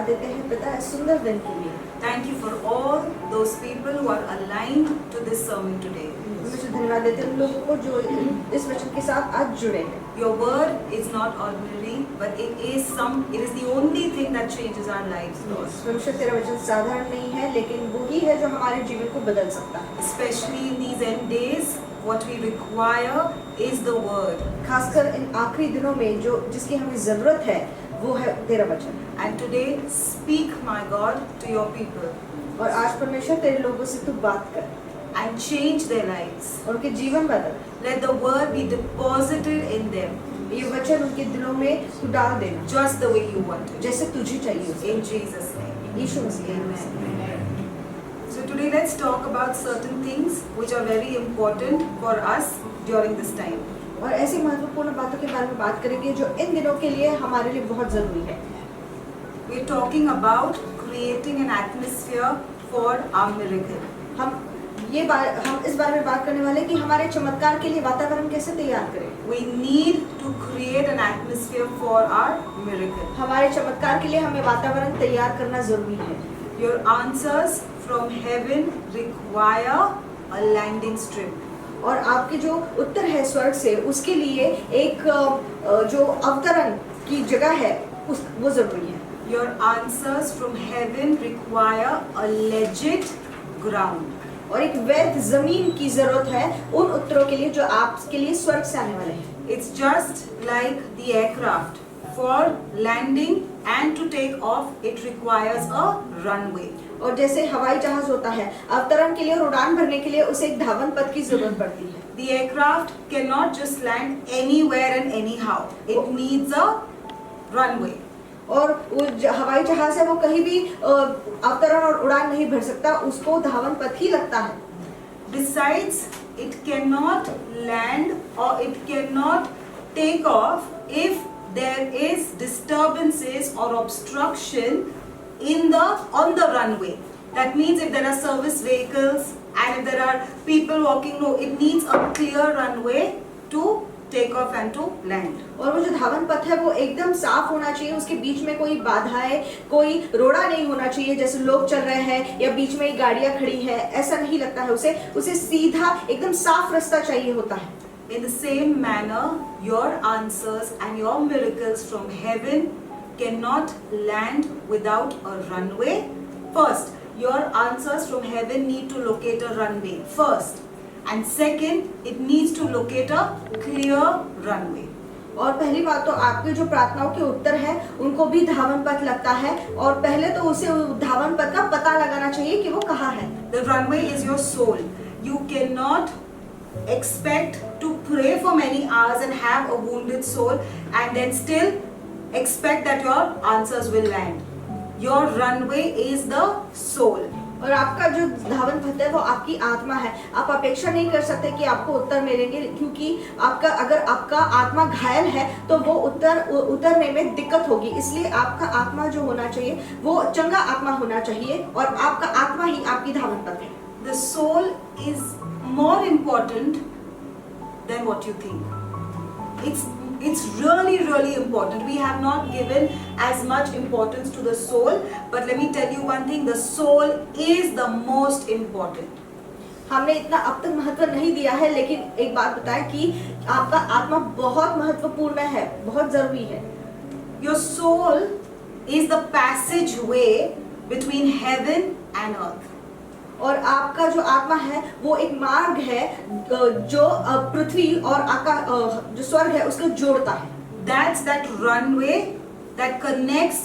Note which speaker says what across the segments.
Speaker 1: धन्यवाद देते हैं पिता इस सुंदर दिन के लिए।
Speaker 2: Thank you for all those people who are aligned to this sermon today.
Speaker 1: मुझे धन्यवाद देते हैं उन लोगों को जो इस वचन के साथ आज जुड़े हैं।
Speaker 2: Your word is not ordinary, but it is the only thing that changes our lives, Lord.
Speaker 1: परमेश्वर तेरा वचन साधारण नहीं है, लेकिन वो ही है जो हमारे जीवन को बदल सकता है।
Speaker 2: Especially in these end days, what we require is the word.
Speaker 1: खासकर इन आखिरी दिनों में जो जिसकी हमें जरूरत है वो है तेरा वचन।
Speaker 2: And today, speak, my God, to your people
Speaker 1: और आज परमेश्वर तेरे लोगों से तू बात कर
Speaker 2: and change their lives.
Speaker 1: और उनके जीवन बदल।
Speaker 2: Let the word be deposited in them
Speaker 1: ये वचन उनके दिलों में तू डाल देना
Speaker 2: just the way you want it.
Speaker 1: जैसे तुझे चाहिए।
Speaker 2: In Jesus' name.
Speaker 1: Yeshu Masih
Speaker 2: Amen. So today let's talk about certain things which are very important for us during this time.
Speaker 1: और ऐसी महत्वपूर्ण बातों के बारे में बात करेंगे जो इन दिनों के लिए हमारे लिए बहुत जरूरी है।
Speaker 2: We're talking about creating an atmosphere for our miracle.
Speaker 1: हम इस बारे में बात करने वाले हैं कि हमारे चमत्कार के लिए वातावरण कैसे तैयार करें।
Speaker 2: We need to create an atmosphere for our miracle.
Speaker 1: हमारे चमत्कार के लिए हमें वातावरण तैयार करना जरूरी है।
Speaker 2: Your answers from heaven require a landing strip.
Speaker 1: और आपके जो उत्तर है स्वर्ग से उसके लिए एक जो अवतरण की जगह है वो जरूरी है।
Speaker 2: Your answers from heaven require a legit ground.
Speaker 1: और एक वैध जमीन की जरूरत है उन उत्तरों के लिए जो आपके लिए स्वर्ग से आने वाले हैं।
Speaker 2: It's just like the aircraft. For landing and to take off, it requires a runway.
Speaker 1: और जैसे हवाई जहाज होता है अवतरण के लिए और उड़ान भरने के लिए उसे एक धावन पथ की जरूरत पड़ती है।
Speaker 2: The aircraft cannot just land anywhere and anyhow. It needs a runway.
Speaker 1: और वो हवाई जहाज है वो कहीं भी अवतरण और उड़ान नहीं भर सकता, उसको धावन पथ ही लगता है।
Speaker 2: Besides, it cannot land or it cannot take off if there is disturbances or obstruction on the runway. That means if there are service vehicles and if there are people walking, no, it needs a clear runway to take off and to land.
Speaker 1: और वो जो धावन पथ है वो एकदम साफ होना चाहिए, उसके बीच में कोई बाधाएं, कोई रोड़ा नहीं होना चाहिए जैसे लोग चल रहे हैं या बीच में गाड़ियां खड़ी है, ऐसा नहीं लगता है उसे सीधा एकदम साफ रास्ता चाहिए होता है।
Speaker 2: In the same manner, your answers and your miracles from heaven cannot land without a runway. First, your answers from heaven need to locate a runway first. And second, it needs to locate a clear runway.
Speaker 1: और पहली बात तो आपके जो प्रार्थनाओं के उत्तर है उनको भी धावन पथ लगता है और पहले तो उसे धावन पथ का पता लगाना चाहिए कि वो कहाँ है।
Speaker 2: The runway is your soul. You cannot expect to pray for many hours and have a wounded soul and then still expect that your answers will land. Your runway is the soul.
Speaker 1: और आपका जो धावन पथ है वो आपकी आत्मा है। आप अपेक्षा नहीं कर सकते कि आपको उत्तर मिलेंगे क्योंकि अगर आपका आत्मा घायल है तो वो उतरने में दिक्कत होगी। इसलिए आपका आत्मा जो होना चाहिए वो चंगा आत्मा होना चाहिए और आपका आत्मा ही आपकी धावन पथ है।
Speaker 2: The soul is more important than what you think. It's really important. We have not given as much importance to the soul, but let me tell you one thing, the soul is the most important.
Speaker 1: हमने इतना अब तक महत्व नहीं दिया है, लेकिन एक बात बताएं कि आपका आत्मा बहुत महत्वपूर्ण है, बहुत जरूरी है।
Speaker 2: Your soul is the passageway between heaven and earth.
Speaker 1: और आपका जो आत्मा है वो एक मार्ग है जो पृथ्वी और जो स्वर्ग है उसको जोड़ता है।
Speaker 2: That's that runway that connects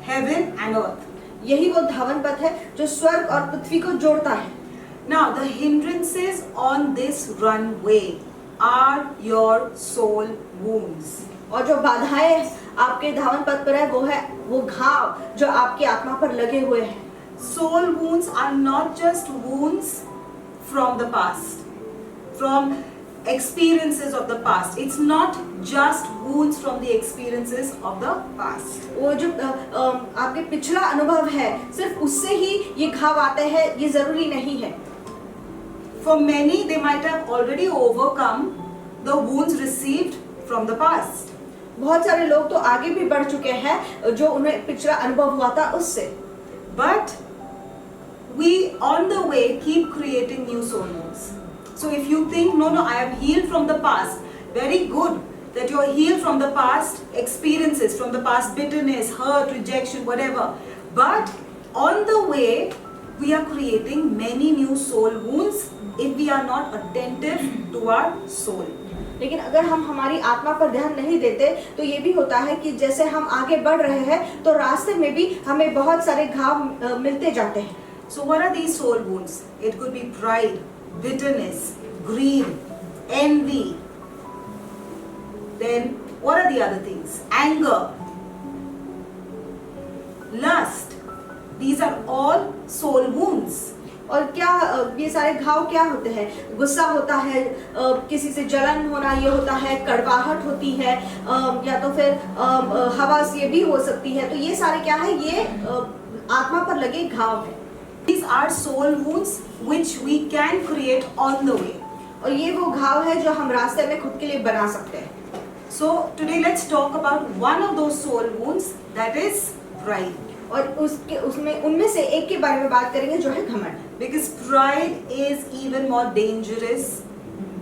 Speaker 2: heaven and earth.
Speaker 1: यही वो धावन पथ है जो स्वर्ग और पृथ्वी को जोड़ता है।
Speaker 2: Now the hindrances on this runway are your soul wounds.
Speaker 1: और जो बाधाएं आपके धावन पथ पर है वो घाव जो आपकी आत्मा पर लगे हुए हैं।
Speaker 2: Soul wounds are not just wounds from the past, from experiences of the past. It's not just wounds from the experiences of the past.
Speaker 1: वो जो आपके पिछला अनुभव है सिर्फ उससे ही ये घाव आते हैं, ये जरूरी नहीं है।
Speaker 2: For many, they might have already overcome the wounds received from the past.
Speaker 1: बहुत सारे लोग तो आगे भी बढ़ चुके हैं जो उन्हें पिछला अनुभव हुआ था उससे,
Speaker 2: but we on the way keep creating new soul wounds. So if you think, no, I am healed from the past, very good that you are healed from the past experiences, from the past bitterness, hurt, rejection, whatever. But on the way, we are creating many new soul wounds if we are not attentive to our soul.
Speaker 1: लेकिन अगर हम हमारी आत्मा पर ध्यान नहीं देते तो ये भी होता है कि जैसे हम आगे बढ़ रहे हैं तो रास्ते में भी हमें बहुत सारे घाव मिलते जाते हैं.
Speaker 2: So what are these soul wounds? It could be pride, bitterness, greed, envy. Then what are the other things? Anger, lust. These are all soul wounds.
Speaker 1: और क्या ये सारे घाव क्या होते हैं? गुस्सा होता है, किसी से जलन होना ये होता है, कड़वाहट होती है, या तो फिर हवस ये भी हो सकती है. तो ये सारे क्या है? ये आत्मा पर लगे घाव है.
Speaker 2: These are soul wounds which we can create on the way.
Speaker 1: और ये वो घाव है जो हम रास्ते में खुद के लिए बना सकते हैं.
Speaker 2: So today let's talk about one of those soul wounds, that is pride.
Speaker 1: और उसमें उनमें से एक के बारे में बात करेंगे जो है घमंड.
Speaker 2: Because pride is even more dangerous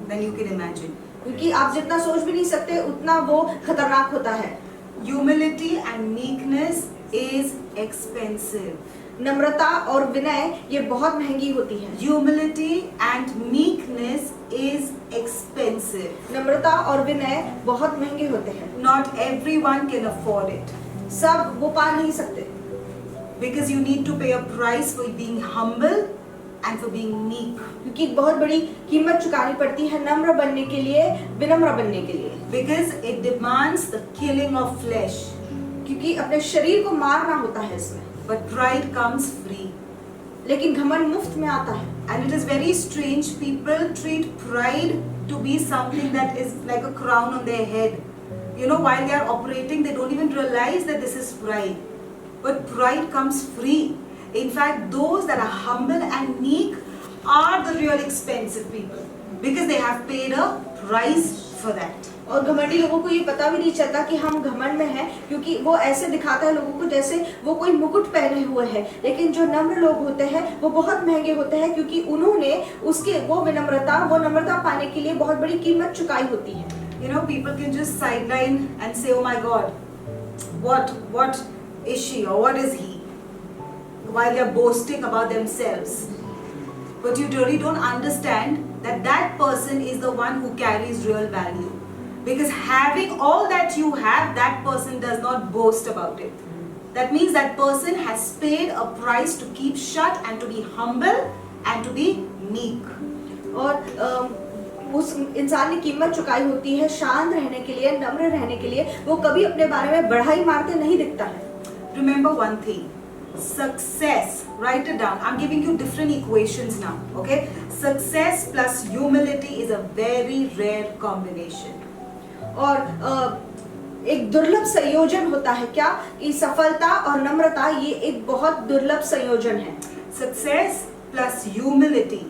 Speaker 2: than you can imagine.
Speaker 1: क्योंकि आप जितना सोच भी नहीं सकते उतना वो खतरनाक होता है.
Speaker 2: Humility and meekness is expensive.
Speaker 1: नम्रता और विनय ये बहुत महंगी होती है.
Speaker 2: Humility and meekness is expensive.
Speaker 1: नम्रता और विनय बहुत महंगे होते हैं.
Speaker 2: Not everyone can afford it.
Speaker 1: सब वो पा नहीं सकते.
Speaker 2: Because you need to pay a price for being humble and for being meek.
Speaker 1: क्योंकि बहुत बड़ी कीमत चुकानी पड़ती है नम्र बनने के लिए, विनम्र बनने के लिए.
Speaker 2: Because it demands the killing of flesh.
Speaker 1: क्योंकि अपने शरीर को मारना होता है इसमें.
Speaker 2: But pride comes free.
Speaker 1: लेकिन घमंड मुफ्त में आता है.
Speaker 2: And it is very strange, people treat pride to be something that is like a crown on their head. You know, while they are operating, they don't even realize that this is pride. But pride comes free. In fact, those that are humble and meek are the real expensive people. Because they have paid a price for that.
Speaker 1: और घमंडी लोगों को ये पता भी नहीं चलता कि हम घमंड में हैं, क्योंकि वो ऐसे दिखाता है लोगों को जैसे वो कोई मुकुट पहने हुए है. लेकिन जो नम्र लोग होते हैं वो बहुत महंगे होते हैं, क्योंकि उन्होंने उसके वो नम्रता पाने के लिए बहुत बड़ी कीमत चुकाई होती है.
Speaker 2: You know, people can just sideline and say, oh my God, what is she or what is he? While they are boasting about themselves. But you really don't understand that that person is the one who carries real value. Because having all that you have, that person does not boast about it. That means that person has paid a price to keep shut and to be humble and to be meek.
Speaker 1: और उस इंसान ने कीमत चुकाई होती है शांत रहने के लिए, नम्र रहने के लिए. वो कभी अपने बारे में बढ़ाई मारते नहीं दिखता है.
Speaker 2: Remember one thing, success, write it down. I'm giving you different equations now, okay? Success plus humility is a very rare combination.
Speaker 1: और एक दुर्लभ संयोजन होता है क्या कि सफलता और नम्रता ये एक बहुत दुर्लभ संयोजन है.
Speaker 2: Success plus humility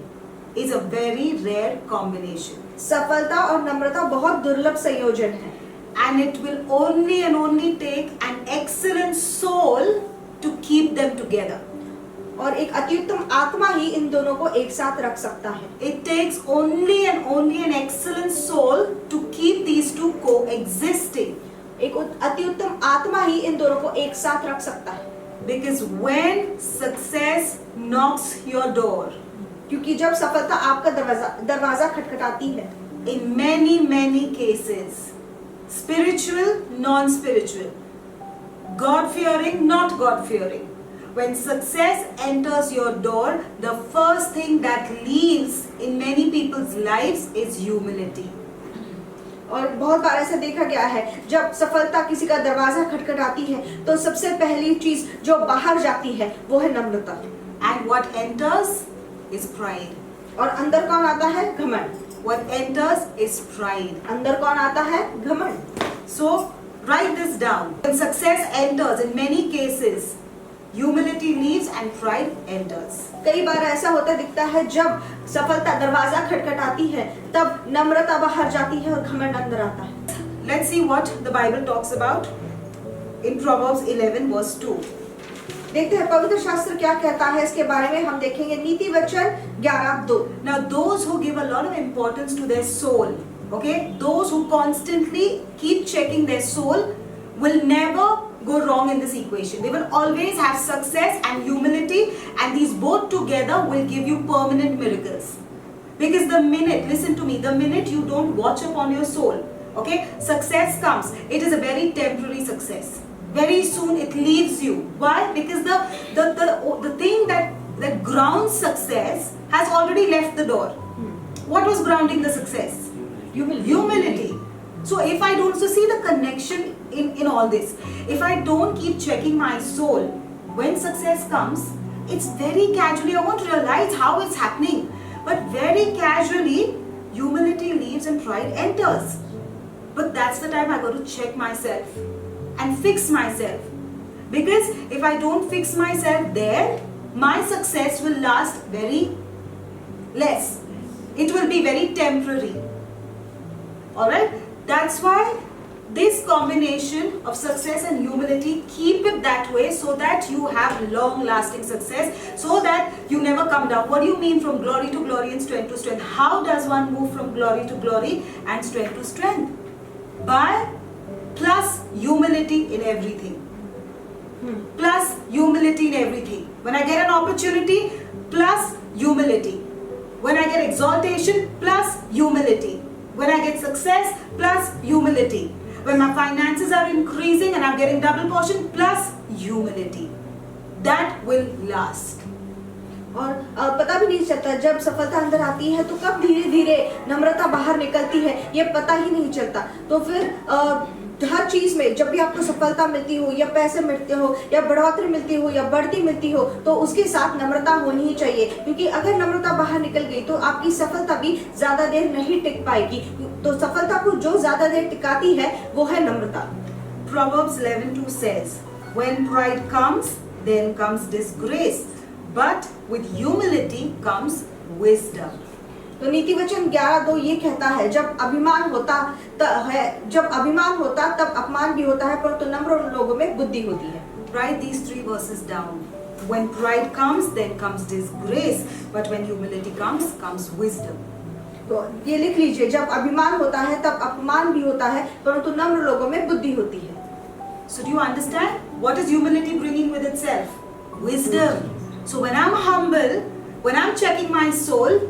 Speaker 2: is a very rare combination.
Speaker 1: सफलता और नम्रता बहुत दुर्लभ संयोजन है.
Speaker 2: And it will only and only take an excellent soul to keep them together.
Speaker 1: और एक अत्युत्तम आत्मा ही इन दोनों को एक साथ रख सकता है.
Speaker 2: It takes only and only an excellent soul to keep these two coexisting.
Speaker 1: एक अत्युत्तम आत्मा ही इन दोनों को एक साथ रख सकता है.
Speaker 2: Because when success knocks your door,
Speaker 1: क्योंकि जब सफलता आपका दरवाजा खटखटाती है,
Speaker 2: in many cases, spiritual, non-spiritual, God-fearing, not God-fearing, when success enters your door, the first thing that leaves in many people's lives is humility.
Speaker 1: और बहुत बार ऐसा देखा गया है, जब सफलता किसी का दरवाजा खटखटाती है तो सबसे पहली चीज जो बाहर जाती है वो है नम्रता.
Speaker 2: And what enters is pride.
Speaker 1: और अंदर कौन आता है? घमंड.
Speaker 2: What enters is pride.
Speaker 1: अंदर कौन आता है? घमंड.
Speaker 2: So write this down. When success enters, in many cases, humility leaves and pride enters.
Speaker 1: कई बार ऐसा होता दिखता है, जब सफलता दरवाजा खटखटाती है तब नम्रता बाहर जाती है और घमंड अंदर आता है.
Speaker 2: let's see what the Bible talks about in Proverbs 11 verse 2.
Speaker 1: देखते हैं पवित्र शास्त्र क्या कहता है इसके बारे में। हम देखेंगे नीति वचन 11:2।
Speaker 2: Now those who give a lot of importance to their soul, okay, those who constantly keep checking their soul will never go wrong in this equation. They will always have success and humility, and these both together will give you permanent miracles. Because the minute, listen to me, the minute you don't watch upon your soul, okay, success comes. It is a very temporary success. Very soon it leaves you. Why? Because the thing that grounds success has already left the door. What was grounding the success? Humility. So if I don't, so see the connection in all this. If I don't keep checking my soul, when success comes, it's very casually, I won't realize how it's happening. But very casually, humility leaves and pride enters. But that's the time I got to check myself and fix myself. Because if I don't fix myself there, my success will last very less. It will be very temporary. Alright? That's why this combination of success and humility, keep it that way so that you have long lasting success, so that you never come down. What do you mean from glory to glory and strength to strength? How does one move from glory to glory and strength to strength? By plus humility in everything. Plus humility in everything. When I get an opportunity, plus humility. When I get exaltation, plus humility. When I get success, plus humility. When my finances are increasing and I'm getting double portion, plus humility. That will last.
Speaker 1: और पता भी नहीं चलता जब सफलता अंदर आती है तो कब धीरे धीरे नम्रता बाहर निकलती है ये पता ही नहीं चलता। तो फिर हर चीज में जब भी आपको सफलता मिलती हो या पैसे मिलते हो या बढ़ोतरी मिलती हो या बढ़ती मिलती हो तो उसके साथ नम्रता होनी ही चाहिए, क्योंकि अगर नम्रता बाहर निकल गई तो आपकी सफलता भी ज्यादा देर नहीं टिक पाएगी। तो सफलता को जो ज्यादा देर टिकाती है वो है नम्रता।
Speaker 2: Proverbs 11:2 says, when pride comes, then comes disgrace, but with humility comes wisdom.
Speaker 1: तो नीति वचन 11:2 ये कहता है जब अभिमान होता तब अपमान भी होता है, परंतु नम्र लोगों में बुद्धि होती है।
Speaker 2: Write these 3 verses down. When pride comes, then comes disgrace, but when humility comes wisdom.
Speaker 1: तो ये लिख लीजिए, जब अभिमान होता है तब अपमान भी होता है, परंतु नम्र लोगों में बुद्धि होती है।
Speaker 2: So do you understand? What is humility bringing with itself? Wisdom. So when I'm humble, when I'm checking my soul,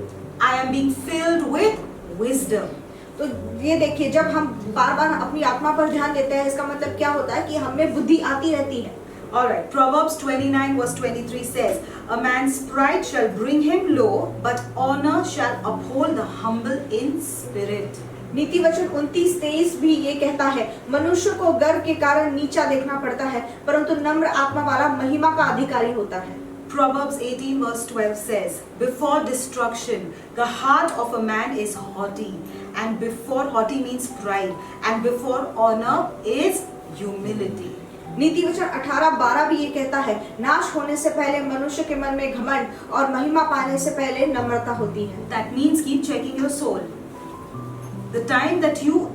Speaker 2: I am being filled with wisdom.
Speaker 1: तो ये देखिए, जब हम बार बार अपनी आत्मा पर ध्यान देते हैं इसका मतलब क्या होता है कि हमें बुद्धि आती रहती है।
Speaker 2: Alright, Proverbs 29 verse 23 says, a man's pride shall bring him low, but honor shall uphold the humble in spirit.
Speaker 1: नीति वचन 29:23 भी ये कहता है, मनुष्य को गर्व के कारण नीचा देखना पड़ता है, परंतु नम्र आत्मा वाला महिमा का अधिकारी होता है।
Speaker 2: Proverbs 18 verse 12 says, before destruction, the heart of a man is haughty, and before haughty means pride, and before honor is humility.
Speaker 1: नीति वचन 18:12 भी ये कहता है, नाश होने से पहले मनुष्य के मन में घमंड और महिमा पाने से पहले नम्रता होती है।
Speaker 2: That means keep checking your soul. The time that you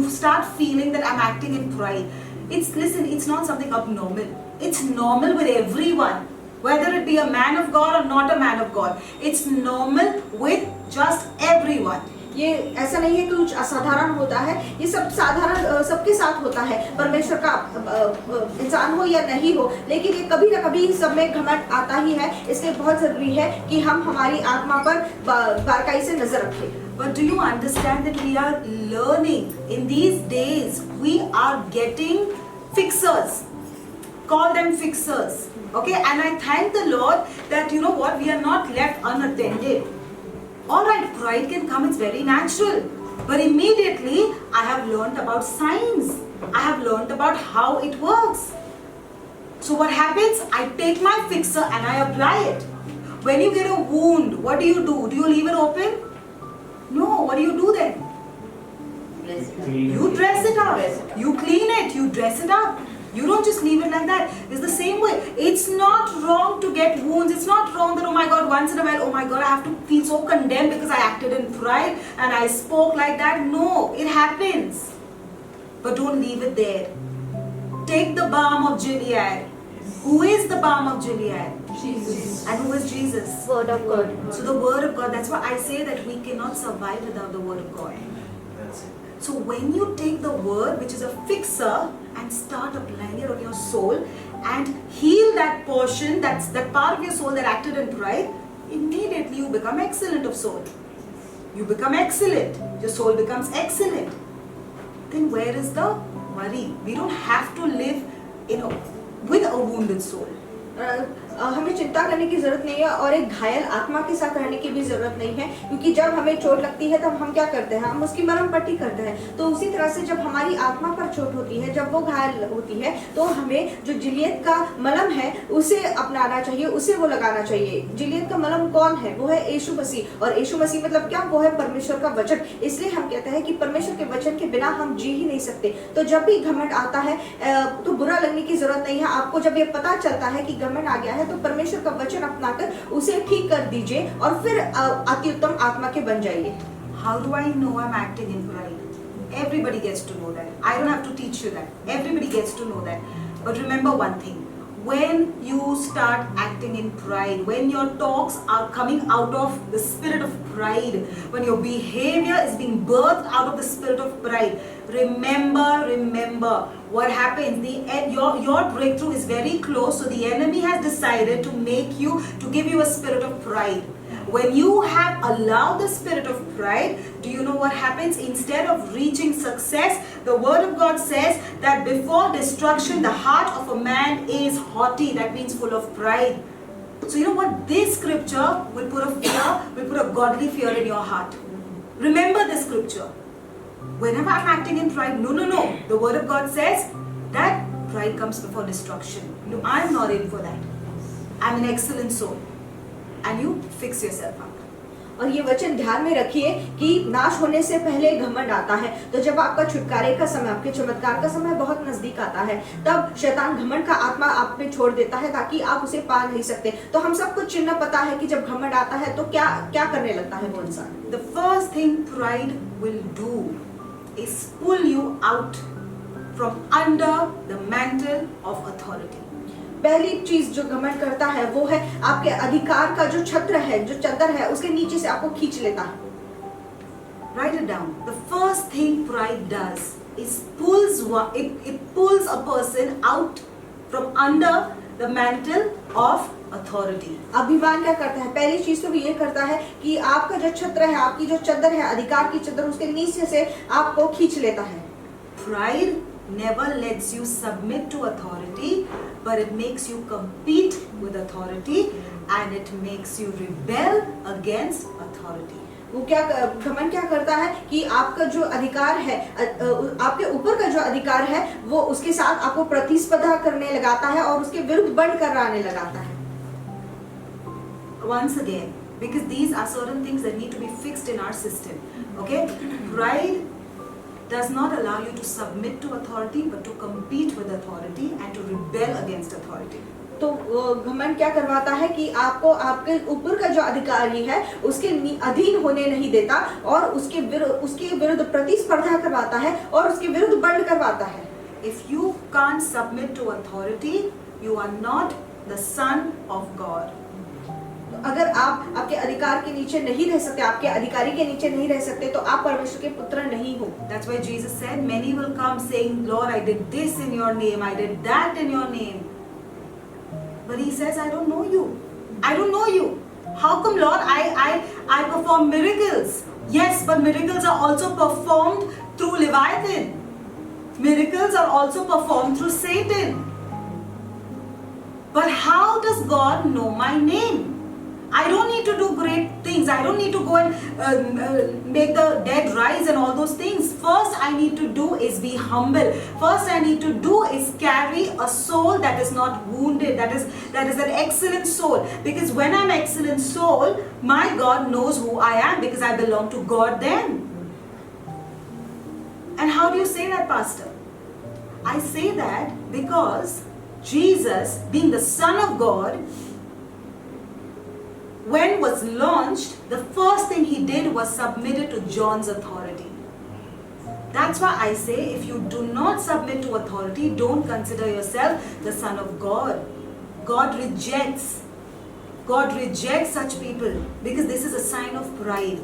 Speaker 2: start feeling that I'm acting in pride, it's not something abnormal. It's normal with everyone, whether it be a man of God or not a man of God. It's normal with just everyone.
Speaker 1: ये ऐसा नहीं है कि कुछ असाधारण होता है, ये सब साधारण सबके साथ होता है, परमेश्वर का इंसान हो या नहीं हो, लेकिन ये कभी ना कभी सब में घमंड आता ही है। इसलिए बहुत जरूरी है कि हम हमारी आत्मा पर बारकाई से नजर रखें।
Speaker 2: But do you understand that we are learning in these days? We are getting fixers. Call them fixers. Okay, and I thank the Lord that you know what, we are not left unattended. Alright, pride can come, it's very natural. But immediately I have learned about science. I have learned about how it works. So what happens? I take my fixer and I apply it. When you get a wound, what do? Do you leave it open? No, what do you do then? You dress it up. You clean it, you dress it up. You don't just leave it like that. It's the same way. It's not wrong to get wounds. It's not wrong that, oh my God, once in a while, oh my God, I have to feel so condemned because I acted in pride and I spoke like that. No, it happens. but don't leave it there. Take the balm of Gilead. Who is the balm of Gilead?
Speaker 1: Jesus.
Speaker 2: And who is Jesus?
Speaker 1: Word of God.
Speaker 2: So the word of God, that's why I say that we cannot survive without the word of God.
Speaker 3: That's it.
Speaker 2: So when you take the word, which is a fixer, and start applying it on your soul and heal that portion, that part of your soul that acted in pride, immediately you become excellent of soul. You become excellent. Your soul becomes excellent. Then where is the worry? We don't have to live with a wounded soul.
Speaker 1: हमें चिंता करने की जरूरत नहीं है और एक घायल आत्मा के साथ रहने की भी जरूरत नहीं है, क्योंकि जब हमें चोट लगती है तब हम क्या करते हैं, हम उसकी मरहम पट्टी करते हैं। तो उसी तरह से जब हमारी आत्मा पर चोट होती है, जब वो घायल होती है, तो हमें जो जिलियत का मलहम है उसे अपनाना चाहिए, उसे वो लगाना चाहिए। जिलियत का मलहम कौन है? वो है यीशु मसीह। और यीशु मसीह मतलब क्या? वो है परमेश्वर का वचन। इसलिए हम कहते हैं कि परमेश्वर के वचन के बिना हम जी ही नहीं सकते। तो जब भी घमंड आता है तो बुरा लगने की जरूरत नहीं है। आपको जब ये पता चलता है कि घमंड आ गया है तो परमेश्वर का वचन अपनाकर उसे ठीक कर दीजिए और फिर अति उत्तम आत्मा के बन जाइए।
Speaker 2: How do I know I'm acting in pride? Everybody gets to know that. I don't have to teach you that. Everybody gets to know that. But remember one thing. When you start acting in pride, when your talks are coming out of the spirit of pride, when your behavior is being birthed out of the spirit of pride, remember what happens. Your breakthrough is very close. So the enemy has decided to give you a spirit of pride. When you have allowed the spirit of pride, do you know what happens? Instead of reaching success, the word of God says that before destruction, the heart of a man is haughty. That means full of pride. So you know what? This scripture will put a godly fear in your heart. Remember this scripture. Whenever I'm acting in pride, no. The word of God says that pride comes before destruction. No, I'm not in for that. I'm an excellent soul. And you fix yourself up.
Speaker 1: और ये वचन ध्यान में रखिए कि नाश होने से पहले घमंड आता है। तो जब आपका छुटकारे का समय, आपके चमत्कार का समय बहुत नजदीक आता है, तब शैतान घमंड का आत्मा आप में छोड़ देता है ताकि आप उसे पा नहीं सकते। तो हम सबको चिन्ह पता है कि जब घमंड आता है तो क्या क्या करने लगता है वो इंसान।
Speaker 2: The first thing pride will do is pull you out from under the mantle of authority.
Speaker 1: पहली चीज जो घमंड करता है वो है आपके अधिकार का जो छत्र है, जो चद्दर है, उसके नीचे से आपको खींच लेता है।
Speaker 2: Write it down. The first thing pride does is it pulls a person out from under the mantle of authority.
Speaker 1: अभिमान क्या करता है? पहली चीज तो ये करता है कि आपका जो छत्र है, आपकी जो चद्दर है, अधिकार की चद्दर, उसके नीचे से आपको खींच लेता है।
Speaker 2: Pride never lets you submit to authority, but it makes you compete with authority and it makes you rebel against authority.
Speaker 1: वो क्या घमंड क्या करता है कि आपका जो अधिकार है, आपके ऊपर का जो अधिकार है, वो उसके साथ आपको प्रतिस्पर्धा करने लगाता है और उसके विरुद्ध बढ़ कर आने लगाता है।
Speaker 2: Once again, because these are certain things that need to be fixed in our system. Okay? Pride does not allow you to submit to authority, but to compete with authority and to rebel against authority.
Speaker 1: तो घमंड क्या करवाता है कि आपको आपके ऊपर का जो अधिकारी है उसके अधीन होने नहीं देता और उसके विरुद्ध प्रतिस्पर्धा करवाता है और उसके विरुद्ध बढ़ करवाता है।
Speaker 2: If you can't submit to authority, you are not the son of God.
Speaker 1: अगर आप आपके अधिकार के नीचे नहीं रह सकते, आपके अधिकारी के नीचे नहीं रह सकते, तो आप परमेश्वर के पुत्र नहीं हो।
Speaker 2: That's why Jesus said, many will come saying, Lord, I did this in your name, I did that in your name. But he says, I don't know you. I don't know you. How come, Lord, I perform miracles? Yes, but miracles are also performed through Leviathan. Miracles are also performed through Satan. But how does God know my name? I don't need to do great things. I don't need to go and make the dead rise and all those things. First I need to do is be humble. First I need to do is carry a soul that is not wounded. That is an excellent soul. Because when I'm excellent soul, my God knows who I am because I belong to God then. And how do you say that, Pastor? I say that because Jesus, being the Son of God, when was launched, the first thing he did was submitted to John's authority. That's why I say, if you do not submit to authority, don't consider yourself the son of God. God rejects such people because this is a sign of pride.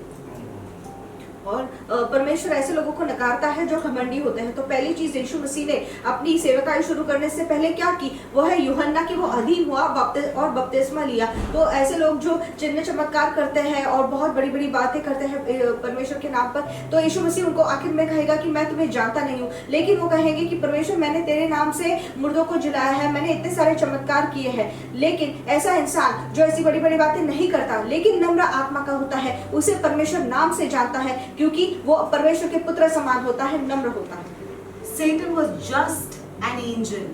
Speaker 1: और परमेश्वर ऐसे लोगों को नकारता है जो घमंडी होते हैं। तो पहली चीज यीशु मसीह ने अपनी सेवकाई शुरू करने से पहले क्या की, वो है यूहन्ना की वो अधीन हुआ और बपतिस्मा लिया। तो ऐसे लोग जो चिन्ह चमत्कार करते हैं और बहुत बड़ी बड़ी बातें करते हैं परमेश्वर के नाम पर, तो यीशु मसीह उनको आखिर में कहेगा कि मैं तुम्हें जानता नहीं हूँ। लेकिन वो कहेंगे कि परमेश्वर मैंने तेरे नाम से मुर्दों को जिलाया है, मैंने इतने सारे चमत्कार किए हैं। लेकिन ऐसा इंसान जो ऐसी बड़ी बड़ी बातें नहीं करता लेकिन नम्र आत्मा का होता है, उसे परमेश्वर नाम से जानता है, क्योंकि वो परमेश्वर के पुत्र समान होता है, नम्र होता है।
Speaker 2: Satan was just an angel.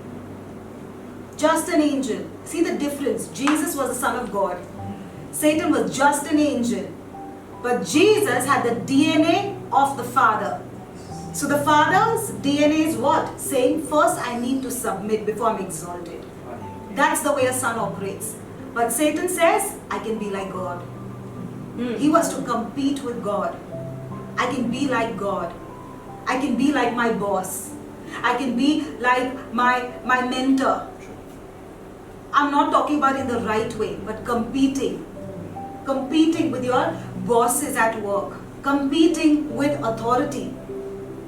Speaker 2: Just an angel. See the difference. Jesus was the son of God. Satan was just an angel. But Jesus had the DNA of the Father. So the Father's DNA is what? Saying, first I need to submit before I'm exalted. That's the way a son operates. But Satan says, I can be like God. He was to compete with God. I can be like God. I can be like my boss. I can be like my mentor. I'm not talking about in the right way, but competing with your bosses at work, competing with authority.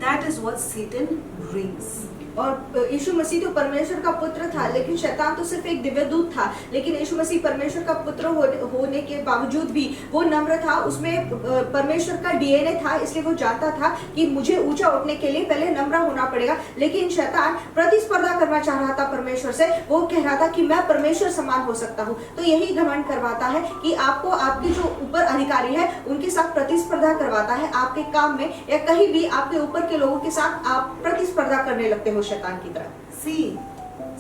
Speaker 2: That is what Satan brings.
Speaker 1: और यीशु मसीह तो परमेश्वर का पुत्र था, लेकिन शैतान तो सिर्फ एक दिव्य दूत था। लेकिन यीशु मसीह परमेश्वर का पुत्र होने के बावजूद भी वो नम्र था, उसमें परमेश्वर का डीएनए था, इसलिए वो जानता था कि मुझे ऊंचा उठने के लिए पहले नम्र होना पड़ेगा। लेकिन शैतान प्रतिस्पर्धा करना चाह रहा था परमेश्वर से, वो कह रहा था कि मैं परमेश्वर समान हो सकता हूँ। तो यही घमंड करवाता है कि आपको आपके जो ऊपर अधिकारी है उनके साथ प्रतिस्पर्धा करवाता है, आपके काम में या कहीं भी आपके ऊपर के लोगों के साथ आप प्रतिस्पर्धा करने लगते हो शैतान की तरह।
Speaker 2: See,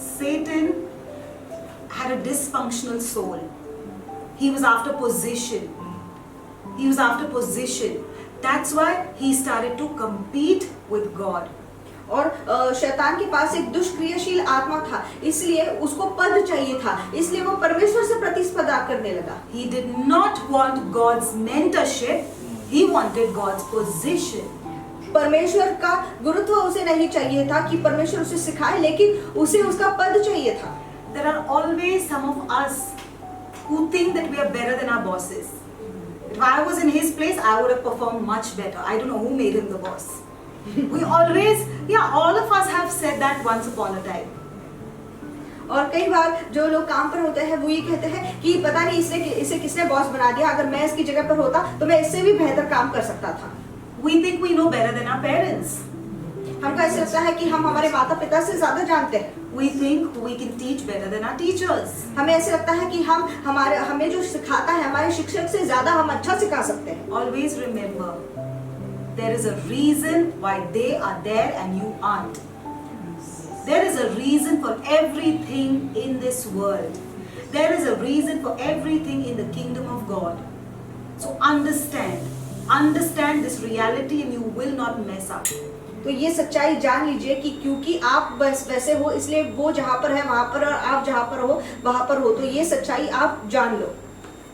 Speaker 2: Satan had a dysfunctional soul. He was after position. That's why he started to compete with God.
Speaker 1: और शैतान के पास एक दुष्क्रियाशील आत्मा था, इसलिए उसको पद चाहिए था, इसलिए वो परमेश्वर से प्रतिस्पर्धा करने लगा।
Speaker 2: He did not want God's mentorship. He wanted God's position.
Speaker 1: परमेश्वर का गुरुत्व उसे नहीं चाहिए था कि परमेश्वर उसे सिखाए, लेकिन उसे उसका पद चाहिए था।
Speaker 2: There are always some of us who think that we are better than our bosses. If I was in his place, I would have performed much better. I don't know who made him the boss. We always, all of us have said that once upon a time.
Speaker 1: और कई बार जो लोग काम पर होते हैं वो ये कहते हैं कि पता नहीं इसे किसने बॉस बना दिया, अगर मैं इसकी जगह पर होता तो मैं इससे भी बेहतर काम कर सकता था।
Speaker 2: We think we know better than our parents.
Speaker 1: हमको ऐसा लगता है कि हम हमारे माता पिता से ज्यादा जानते हैं।
Speaker 2: We think we can teach better than our teachers.
Speaker 1: हमें ऐसा लगता है कि हमें जो सिखाता है हमारे शिक्षक से ज्यादा हम अच्छा सिखा सकते हैं।
Speaker 2: Always remember, there is a reason why they are there and you aren't. There is a reason for everything in this world. There is a reason for everything in the kingdom of God. So understand this reality and you will not mess up.
Speaker 1: तो ये सच्चाई जान लीजिए कि क्योंकि आप बस वैसे हो इसलिए वो जहाँ पर है वहाँ पर और आप जहाँ पर हो वहाँ पर हो, तो ये सच्चाई आप जान लो।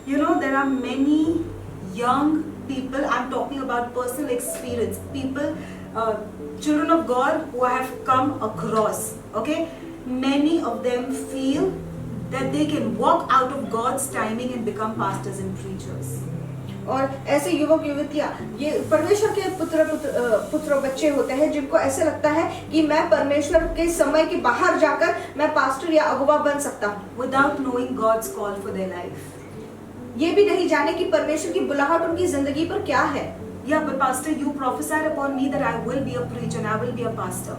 Speaker 2: You know, there are many young people, I'm talking about personal experience, people, children of God who have come across, okay? Many of them feel that they can walk out of God's timing and become pastors and preachers.
Speaker 1: और ऐसे युवक युवतियाँ ये परमेश्वर के पुत्र बच्चे होते हैं जिनको ऐसे लगता है कि मैं परमेश्वर के समय के बाहर जाकर मैं पास्टर या अगुवा बन सकता हूँ,
Speaker 2: without knowing God's call for their life.
Speaker 1: ये भी नहीं जाने कि परमेश्वर की बुलाहट उनकी जिंदगी पर क्या है।
Speaker 2: Yeah, but pastor, you prophesied upon me that I will be a preacher and I will be a pastor.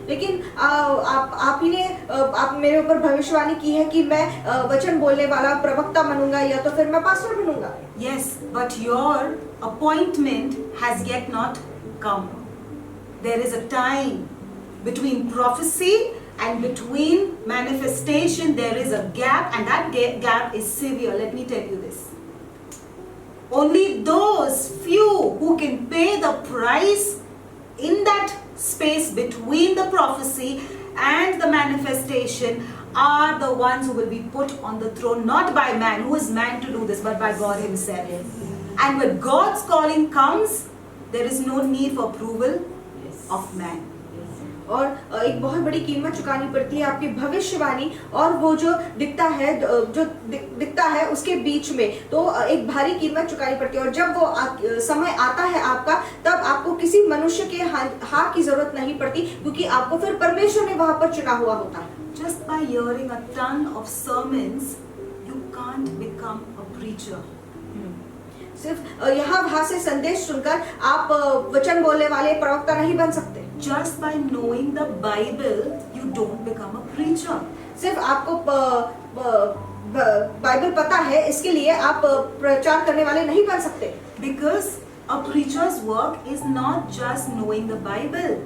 Speaker 1: लेकिन आप ही ने आप मेरे ऊपर भविष्यवाणी की है कि मैं वचन बोलने वाला प्रवक्ता बनूंगा या तो फिर मैं पास्टर बनूंगा।
Speaker 2: Yes, but your appointment has yet not come. There is a time between prophecy and between manifestation. There is a gap, and that gap is severe. Let me tell you this. Only those few who can pay the price in that space between the prophecy and the manifestation are the ones who will be put on the throne, not by man, who is man to do this, but by God himself. And when God's calling comes, there is no need for approval, of man.
Speaker 1: और एक बहुत बड़ी कीमत चुकानी पड़ती है आपकी भविष्यवाणी और वो जो दिखता है उसके बीच में, तो एक भारी कीमत चुकानी पड़ती है। और जब वो समय आता है आपका, तब आपको किसी मनुष्य के हाथ की जरूरत नहीं पड़ती, क्योंकि आपको फिर परमेश्वर ने वहां पर चुना हुआ होता है।
Speaker 2: Just by hearing a ton of sermons, you can't become a preacher.
Speaker 1: सिर्फ यहाँ वहां से संदेश सुनकर आप वचन बोलने वाले प्रवक्ता नहीं बन सकते।
Speaker 2: Just by knowing the Bible, you don't become a preacher.
Speaker 1: सिर्फ आपको बाइबल पता है, इसके लिए आप प्रचार करने वाले नहीं बन सकते।
Speaker 2: Because a preacher's work is not just knowing the Bible.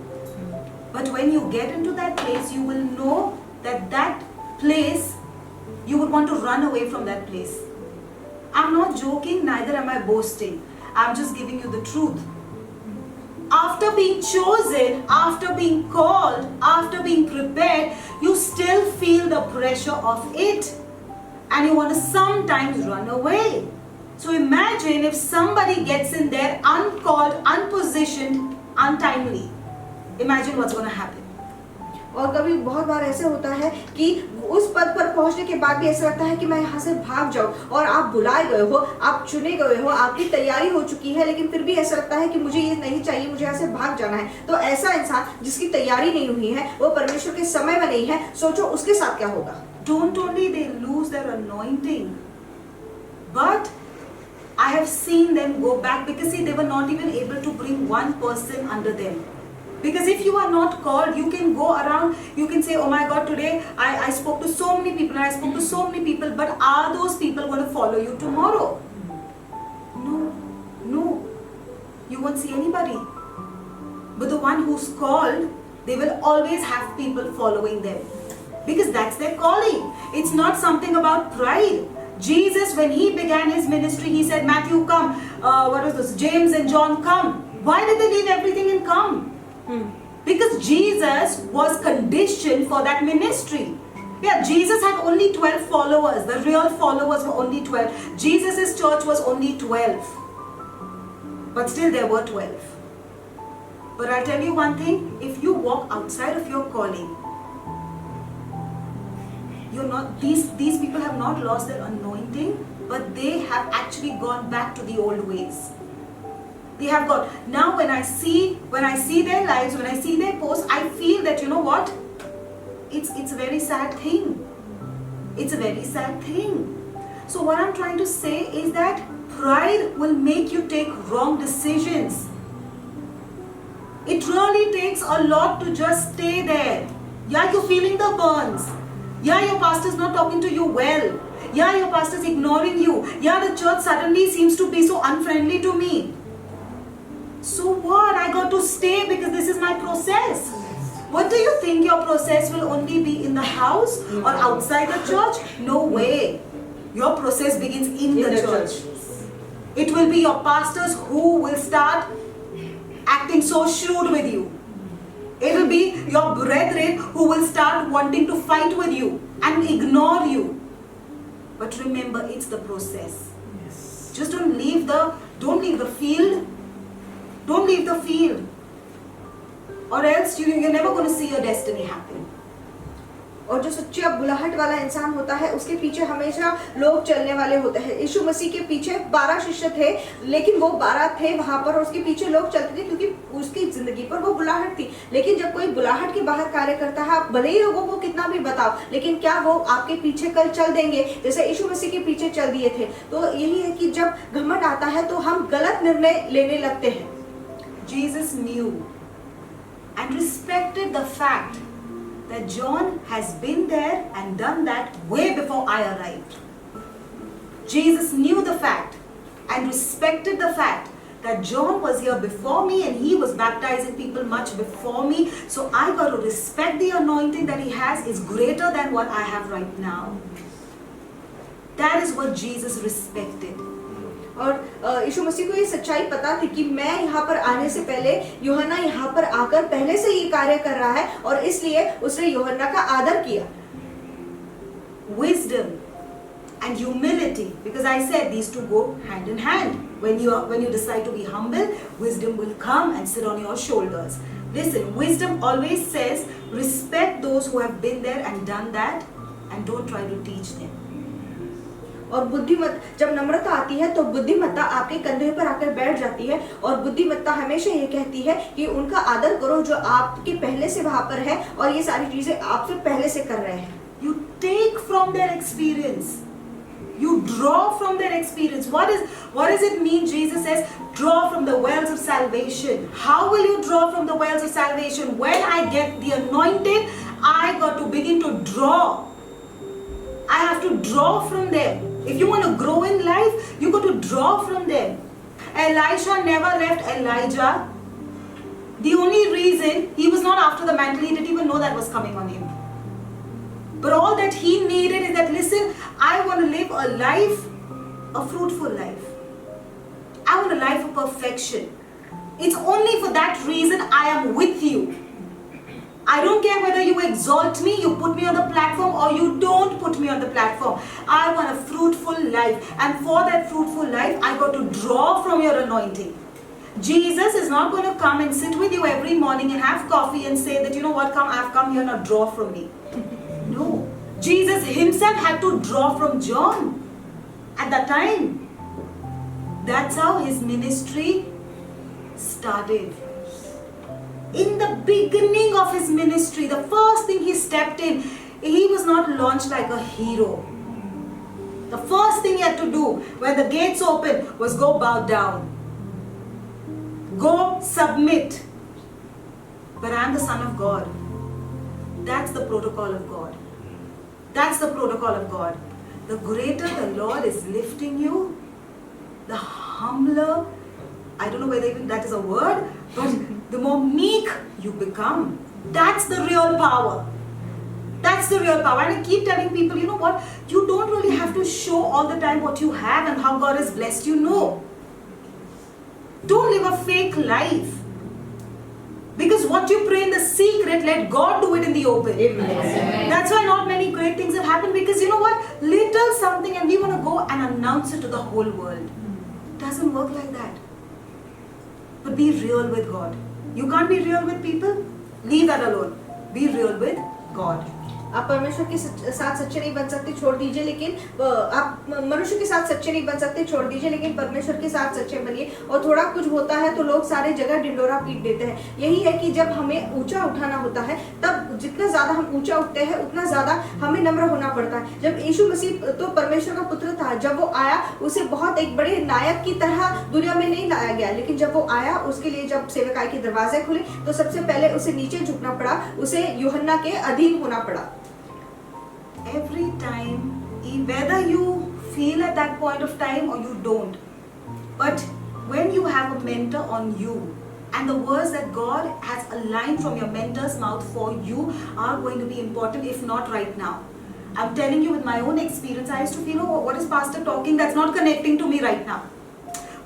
Speaker 2: But when you get into that place, you will know that place, you would want to run away from that place. I'm not joking, neither am I boasting. I'm just giving you the truth. After being chosen, after being called, after being prepared, you still feel the pressure of it. And you want to sometimes run away. So imagine if somebody gets in there uncalled, unpositioned, untimely. Imagine what's going to happen.
Speaker 1: और कभी बहुत बार ऐसे होता है कि उस पद पर पहुंचने के बाद भी ऐसा लगता है कि मैं यहाँ से भाग जाऊं, और आप बुलाए गए हो, आप चुने गए हो, आपकी तैयारी हो चुकी है, लेकिन फिर भी ऐसा लगता है कि मुझे ये नहीं चाहिए, मुझे यहाँ से भाग जाना है। तो ऐसा इंसान जिसकी तैयारी नहीं हुई है, वो परमेश्वर के समय में नहीं है, सोचो उसके साथ क्या होगा।
Speaker 2: Don't only they lose their anointing, but I have seen them go back, because see, they were not even able to bring one person under them. Because if you are not called, you can go around, you can say, oh my God, today I spoke to so many people, I spoke to so many people, but are those people going to follow you tomorrow? No. You won't see anybody. But the one who's called, they will always have people following them. Because that's their calling. It's not something about pride. Jesus, when he began his ministry, he said, Matthew, come. What was this? James and John, come. Why did they leave everything and come? Because Jesus was conditioned for that ministry. Yeah, Jesus had only 12 followers. The real followers were only 12. Jesus' church was only 12. But still there were 12. But I'll tell you one thing, if you walk outside of your calling, you're not, these people have not lost their anointing, but they have actually gone back to the old ways. They have got, now when I see their lives, when I see their posts, I feel that, you know what, it's a very sad thing. It's a very sad thing. So what I'm trying to say is that pride will make you take wrong decisions. It really takes a lot to just stay there. Yeah, you're feeling the burns. Yeah, your pastor's not talking to you well. Yeah, your pastor's ignoring you. Yeah, the church suddenly seems to be so unfriendly to me. So what? I got to stay because this is my process. What do you think? Your process will only be in the house or outside the church? No way. Your process begins in the church. It will be your pastors who will start acting so shrewd with you. It will be your brethren who will start wanting to fight with you and ignore you. But remember, it's the process.
Speaker 3: Yes.
Speaker 2: Just don't leave the field. Don't leave the field. Or else you're never going to see your destiny happen.
Speaker 1: और जो सच्चा बुलाहट वाला इंसान होता है, उसके पीछे हमेशा लोग चलने वाले होते हैं। यीशु मसीह के पीछे 12 शिष्य थे, लेकिन वो 12 थे वहां पर और उसके पीछे लोग चलते थे क्योंकि उसकी जिंदगी पर वो बुलाहट थी। लेकिन जब कोई बुलाहट के बाहर कार्य करता है, आप भले ही लोगों को कितना भी बताओ, लेकिन क्या वो आपके पीछे कल चल देंगे जैसे यीशु मसीह के पीछे चल दिए थे? तो यही है कि जब घमंड आता है तो हम गलत निर्णय लेने लगते हैं।
Speaker 2: Jesus knew and respected the fact that John has been there and done that way before I arrived. Jesus knew the fact and respected the fact that John was here before me and he was baptizing people much before me. So I got to respect the anointing that he has is greater than what I have right now. That is what Jesus respected.
Speaker 1: और यीशु मसीह को ये सच्चाई पता थी कि मैं यहाँ पर आने से पहले यूहन्ना यहाँ पर आकर पहले से ये कार्य कर रहा है और इसलिए उसने यूहन्ना का आदर किया।
Speaker 2: Wisdom and humility, because I said these two go hand in hand. When you decide to be humble, wisdom will come and sit on your shoulders. Listen, wisdom always says, respect those who have been there and done that, and don't try to teach them.
Speaker 1: और बुद्धिमत जब नम्रता आती है तो बुद्धिमत्ता आपके कंधे पर आकर बैठ जाती है, और बुद्धिमत्ता हमेशा ये कहती है कि उनका आदर करो जो आपके पहले से वहां पर है और ये सारी चीजें आपसे पहले से कर रहे हैं.
Speaker 2: You take from their experience. You draw from their experience. What does it mean? Jesus says, draw from the wells of salvation. How will you draw from the wells of salvation? When I get the anointing, I got to begin to draw. I have to draw from them. If you want to grow in life, you got to draw from them. Elisha never left Elijah. The only reason he was not after the mantle, he didn't even know that was coming on him. But all that he needed is that, listen, I want to live a life, a fruitful life. I want a life of perfection. It's only for that reason I am with you. I don't care whether you exalt me, you put me on the platform, or you don't put me on the platform. I want a fruitful life. And for that fruitful life, I got to draw from your anointing. Jesus is not going to come and sit with you every morning and have coffee and say that, you know what, I've come here, now draw from me. No. Jesus himself had to draw from John at that time. That's how his ministry started. In the beginning of his ministry, the first thing he stepped in, he was not launched like a hero. The first thing he had to do when the gates opened was go bow down. Go submit. But I am the Son of God. That's the protocol of God. That's the protocol of God. The greater the Lord is lifting you, the humbler, I don't know whether even that is a word, but the more meek you become. That's the real power. That's the real power. And I keep telling people, you know what? You don't really have to show all the time what you have and how God has blessed you. No. Don't live a fake life. Because what you pray in the secret, let God do it in the open.
Speaker 1: Amen.
Speaker 2: That's why not many great things have happened. Because you know what? Little something and we want to go and announce it to the whole world. It doesn't work like that. But be real with God. You can't be real with people? Leave that alone. Be real with God.
Speaker 1: आप परमेश्वर के साथ सच्चे नहीं बन सकते, छोड़ दीजिए, लेकिन आप मनुष्य के साथ सच्चे नहीं बन सकते, छोड़ दीजिए, लेकिन परमेश्वर के साथ सच्चे बनिए. और थोड़ा कुछ होता है तो लोग सारे जगह डिंडोरा पीट देते हैं. यही है कि जब हमें ऊंचा उठाना होता है, तब जितना ज्यादा हम ऊंचा उठते हैं उतना ज्यादा हमें नम्र होना पड़ता है. जब यीशु मसीह तो परमेश्वर का पुत्र था, जब वो आया उसे बहुत एक बड़े नायक की तरह दुनिया में नहीं लाया गया, लेकिन जब वो आया उसके लिए जब सेवकाई के दरवाजे खुले तो सबसे पहले उसे नीचे झुकना पड़ा, उसे यूहन्ना के अधीन होना पड़ा.
Speaker 2: Every time, whether you feel at that point of time or you don't, but when you have a mentor on you and the words that God has aligned from your mentor's mouth for you are going to be important, if not right now. I'm telling you with my own experience, I used to feel, oh, what is pastor talking? That's not connecting to me right now.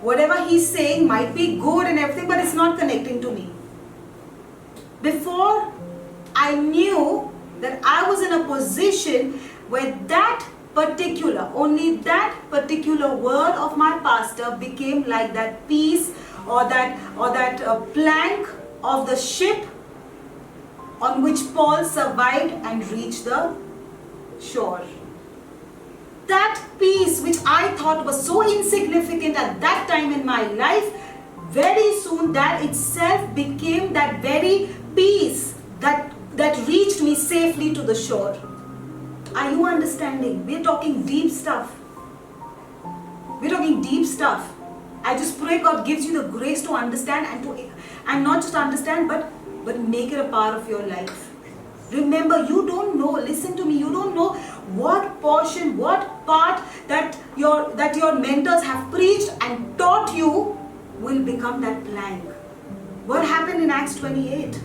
Speaker 2: Whatever he's saying might be good and everything, but it's not connecting to me. Before I knew that I was in a position where that particular, only that particular word of my pastor became like that piece or that plank of the ship on which Paul survived and reached the shore. That piece which I thought was so insignificant at that time in my life, very soon that itself became that very piece that reached me safely to the shore. Are you understanding? We're talking deep stuff. We're talking deep stuff. I just pray God gives you the grace to understand and not just understand but make it a part of your life. Remember, you don't know, listen to me, you don't know what portion, what part that your mentors have preached and taught you will become that plank. What happened in Acts 28?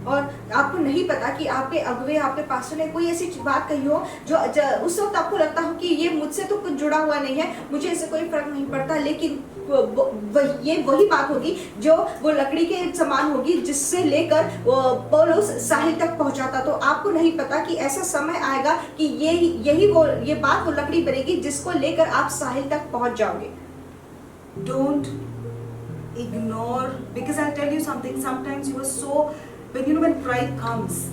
Speaker 1: और आपको नहीं पता कि आपके अगुवे, आपके pastor ने कोई ऐसी बात कही हो जो उस वक्त आपको लगता हो कि ये मुझसे तो कुछ जुड़ा हुआ नहीं है, मुझे इससे कोई फर्क नहीं पड़ता, लेकिन ये वही बात होगी जो वो लकड़ी के समान होगी जिससे लेकर पौलुस साहिल तक पहुंचाता. तो आपको नहीं पता कि ऐसा समय आएगा कि ये बात वो लकड़ी बनेगी जिसको लेकर आप साहिल तक पहुंच जाओगे.
Speaker 2: Don't ignore, because I'll tell you something, sometimes you are so, when pride comes,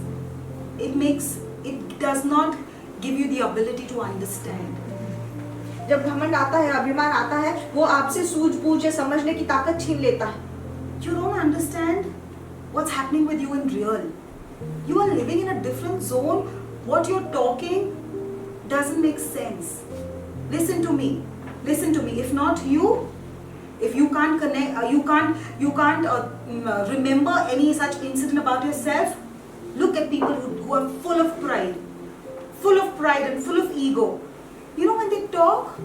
Speaker 2: it does not give you the ability to understand.
Speaker 1: जब घमंड आता है, अभिमान आता है, वो आपसे सूझबूझ या समझने की ताकत छीन लेता है.
Speaker 2: You don't understand what's happening with you in real. You are living in a different zone. What you're talking doesn't make sense. Listen to me. Listen to me. If not you, if you can't connect, you can't remember any such incident about yourself. Look at people who are full of pride and full of ego. You know, when they talk,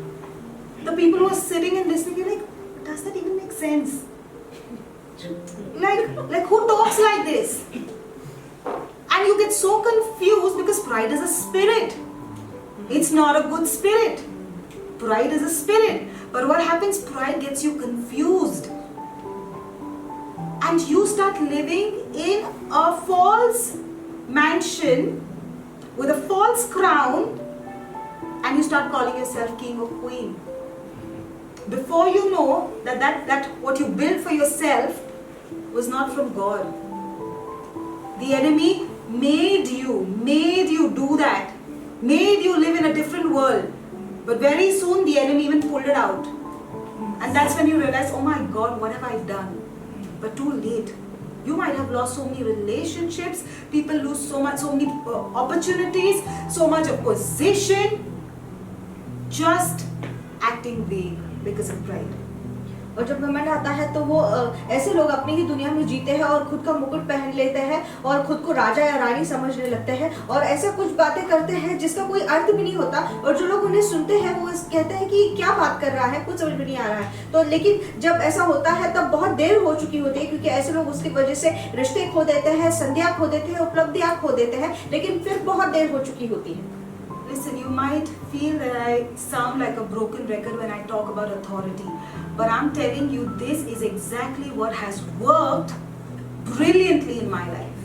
Speaker 2: the people who are sitting and listening, you're like, does that even make sense? Like who talks like this? And you get so confused because pride is a spirit. It's not a good spirit. Pride is a spirit. But what happens? Pride gets you confused. And you start living in a false mansion with a false crown, and you start calling yourself king or queen. Before you know that what you built for yourself was not from God. The enemy made you do that, made you live in a different world. But very soon the enemy even pulled it out. And that's when you realize, oh my God, what have I done? But too late. You might have lost so many relationships, people lose so many opportunities, so much of position, just acting vague because of pride.
Speaker 1: और जब घमंड आता है तो वो ऐसे लोग अपनी ही दुनिया में जीते हैं और खुद का मुकुट पहन लेते हैं और खुद को राजा या रानी समझने लगते हैं और ऐसा कुछ बातें करते हैं जिसका कोई अर्थ भी नहीं होता, और जो लोग उन्हें सुनते हैं वो कहते हैं कि क्या बात कर रहा है, कुछ समझ में नहीं आ रहा है. तो लेकिन जब ऐसा होता है तब बहुत देर हो चुकी होती है, क्योंकि ऐसे लोग उसकी वजह से रिश्ते खो देते हैं, संध्या खो देते हैं, उपलब्धियां खो देते हैं, लेकिन फिर बहुत देर हो चुकी होती है.
Speaker 2: Listen, you might feel that I sound like a broken record when I talk about authority, but I'm telling you, this is exactly what has worked brilliantly in my life.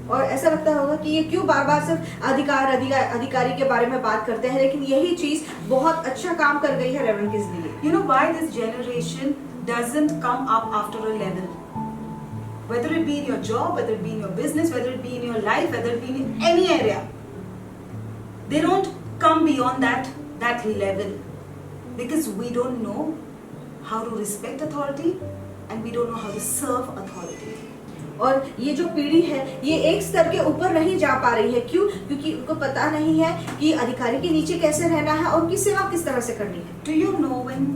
Speaker 1: और ऐसा लगता होगा कि ये क्यों बार बार सिर्फ अधिकारी के बारे में बात करते हैं, लेकिन यही चीज बहुत अच्छा काम कर गई है रेवरेंड किस लिए.
Speaker 2: You know why this generation doesn't come up after a level? Whether it be in your job, whether it be in your business, whether it be in your life, whether it be in any area, they don't come beyond that level because we don't know how to respect authority and we don't know how to serve authority.
Speaker 1: और ये जो पीढ़ी है ये एक स्तर के ऊपर नहीं जा पा रही है. क्यों? क्योंकि उनको पता नहीं है कि अधिकारी के नीचे कैसे रहना है और उनकी सेवा किस तरह से करनी है.
Speaker 2: Do you know when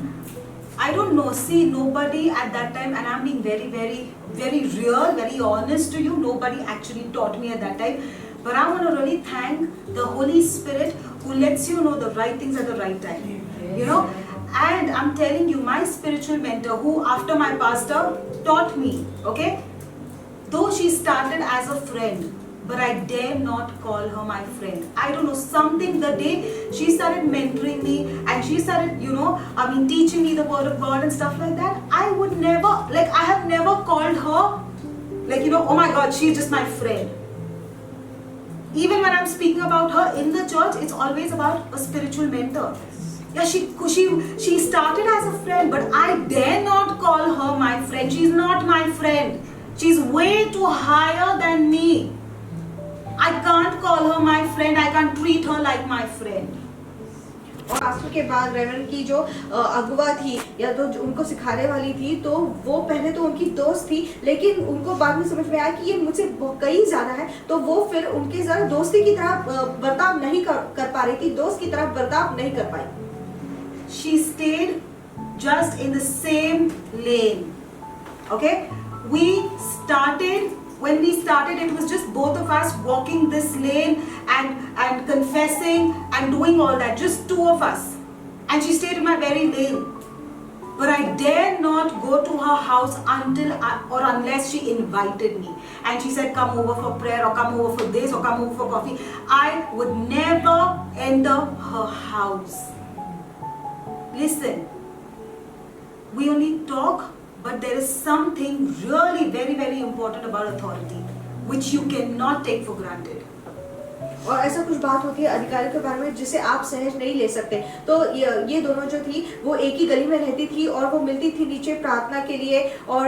Speaker 2: I don't know, see, nobody at that time, and I'm being very, very, very real, very honest to you, nobody actually taught me at that time. But I want to really thank the Holy Spirit who lets you know the right things at the right time. You know? And I'm telling you, my spiritual mentor, who after my pastor taught me, okay? Though she started as a friend, but I dare not call her my friend. I don't know, something the day she started mentoring me and she started, teaching me the word of God and stuff like that, I would never, I have never called her, oh my God, she's just my friend. Even when I'm speaking about her in the church, it's always about a spiritual mentor. Yeah, she started as a friend, but I dare not call her my friend. She's not my friend. She's way too higher than me. I can't call her my friend. I can't treat her like my friend.
Speaker 1: और pastor के बाद reverend की जो अगुवा थी या तो उनको सिखाने वाली थी, तो वो पहले तो उनकी दोस्त थी, लेकिन उनको बाद में समझ में आया कि ये मुझसे कहीं ज़्यादा है, तो वो फिर उनके साथ दोस्ती की तरह बर्ताव नहीं कर पा रही थी, दोस्त की तरह बर्ताव नहीं कर पाई.
Speaker 2: She stayed just in the same lane. Okay? When we started, it was just both of us walking this lane and confessing and doing all that, just two of us. And she stayed in my very lane. But I dare not go to her house unless she invited me. And she said, come over for prayer, or come over for this, or come over for coffee. I would never enter her house. Listen, we only talk, but there is something really very, very important about authority, which you cannot take for granted.
Speaker 1: और ऐसा कुछ बात होती है अधिकारियों के बारे में जिसे आप सहज नहीं ले सकते। तो ये दोनों जो थी वो एक ही गली में रहती थी और वो मिलती थी नीचे प्रार्थना के लिए और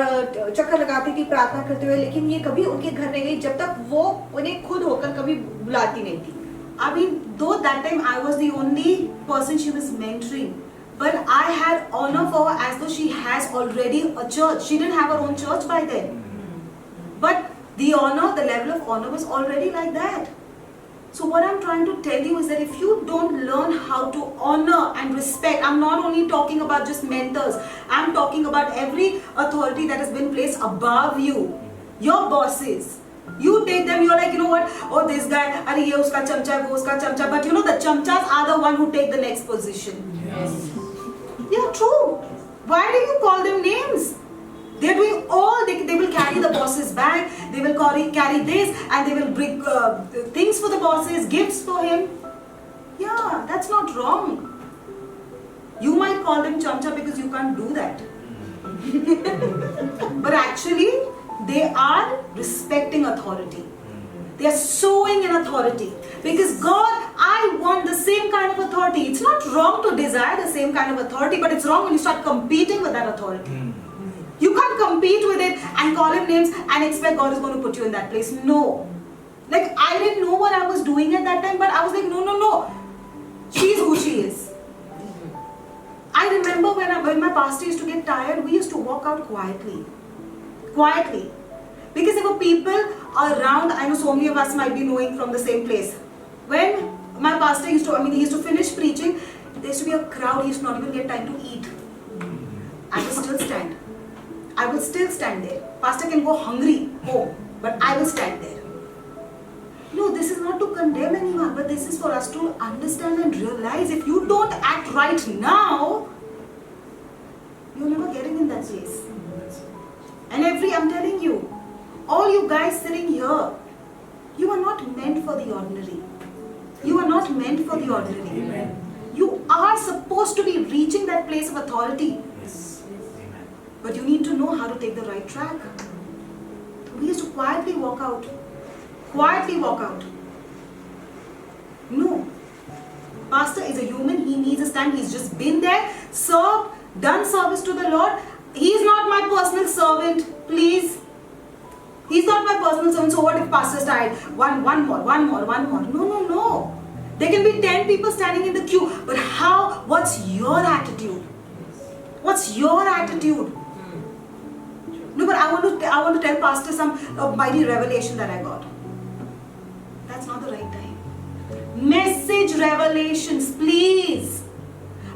Speaker 1: चक्कर लगाती थी प्रार्थना करते हुए, लेकिन ये कभी उनके घर नहीं गई जब तक वो उन्हें खुद होकर कभी बुलाती नहीं थी।
Speaker 2: I mean, though that time I was the only person she was mentoring, but I had honor for her as though she has already a church. She didn't have her own church by then. But the honor, the level of honor was already like that. So what I'm trying to tell you is that if you don't learn how to honor and respect, I'm not only talking about just mentors, I'm talking about every authority that has been placed above you, your bosses. You take them, you're like, you know what, oh this guy, are ye uska chamcha, wo uska chamcha, but you know the chamchas are the one who take the next position.
Speaker 3: Yes.
Speaker 2: Yeah, true. Why do you call them names? They're doing all, they will carry the boss's bag, they will carry this, and they will bring things for the bosses, gifts for him. Yeah, that's not wrong. You might call them chamcha because you can't do that. But actually, they are respecting authority. They are sowing in authority. Because God, I want the same kind of authority. It's not wrong to desire the same kind of authority, but it's wrong when you start competing with that authority. You can't compete with it and call him names and expect God is going to put you in that place. No. Like, I didn't know what I was doing at that time, but I was like, no. She's who she is. I remember when my pastor used to get tired, we used to walk out quietly. Quietly. Because there were people around, I know so many of us might be knowing from the same place. When my pastor he used to finish preaching, there used to be a crowd, he used to not even get time to eat. I would still stand. I will still stand there. Pastor can go hungry home, but I will stand there. No, this is not to condemn anyone, but this is for us to understand and realize if you don't act right now, you're never getting in that place. And I'm telling you, all you guys sitting here, you are not meant for the ordinary. You are not meant for the ordinary.
Speaker 3: Amen.
Speaker 2: You are supposed to be reaching that place of authority.
Speaker 3: Yes. Amen.
Speaker 2: But you need to know how to take the right track. We used to quietly walk out. Quietly walk out. No. Pastor is a human. He needs a stand. He's just been there, served, done service to the Lord. He's not my personal servant. Please. He's not my personal servant. So what if pastor's tired? One more. No. There can be 10 people standing in the queue. But what's your attitude? What's your attitude? No, but I want to tell pastor some mighty revelation that I got. That's not the right time. Message revelations, please.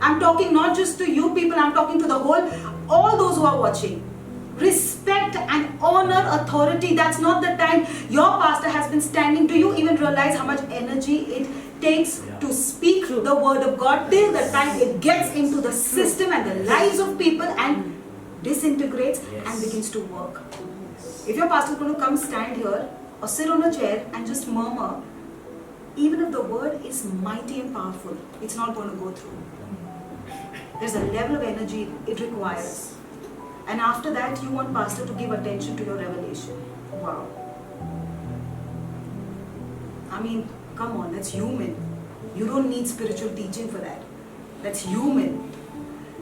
Speaker 2: I'm talking not just to you people, I'm talking to all those who are watching. Respect and honor authority. That's not the time your pastor has been standing. Do you even realize how much energy it takes to speak the word of God till the time it gets into the system and the lives of people and disintegrates and begins to work? If your pastor is going to come stand here or sit on a chair and just murmur, even if the word is mighty and powerful, it's not going to go through. There's a level of energy it requires. And after that, you want pastor to give attention to your revelation. Wow. I mean, come on, that's human. You don't need spiritual teaching for that. That's human.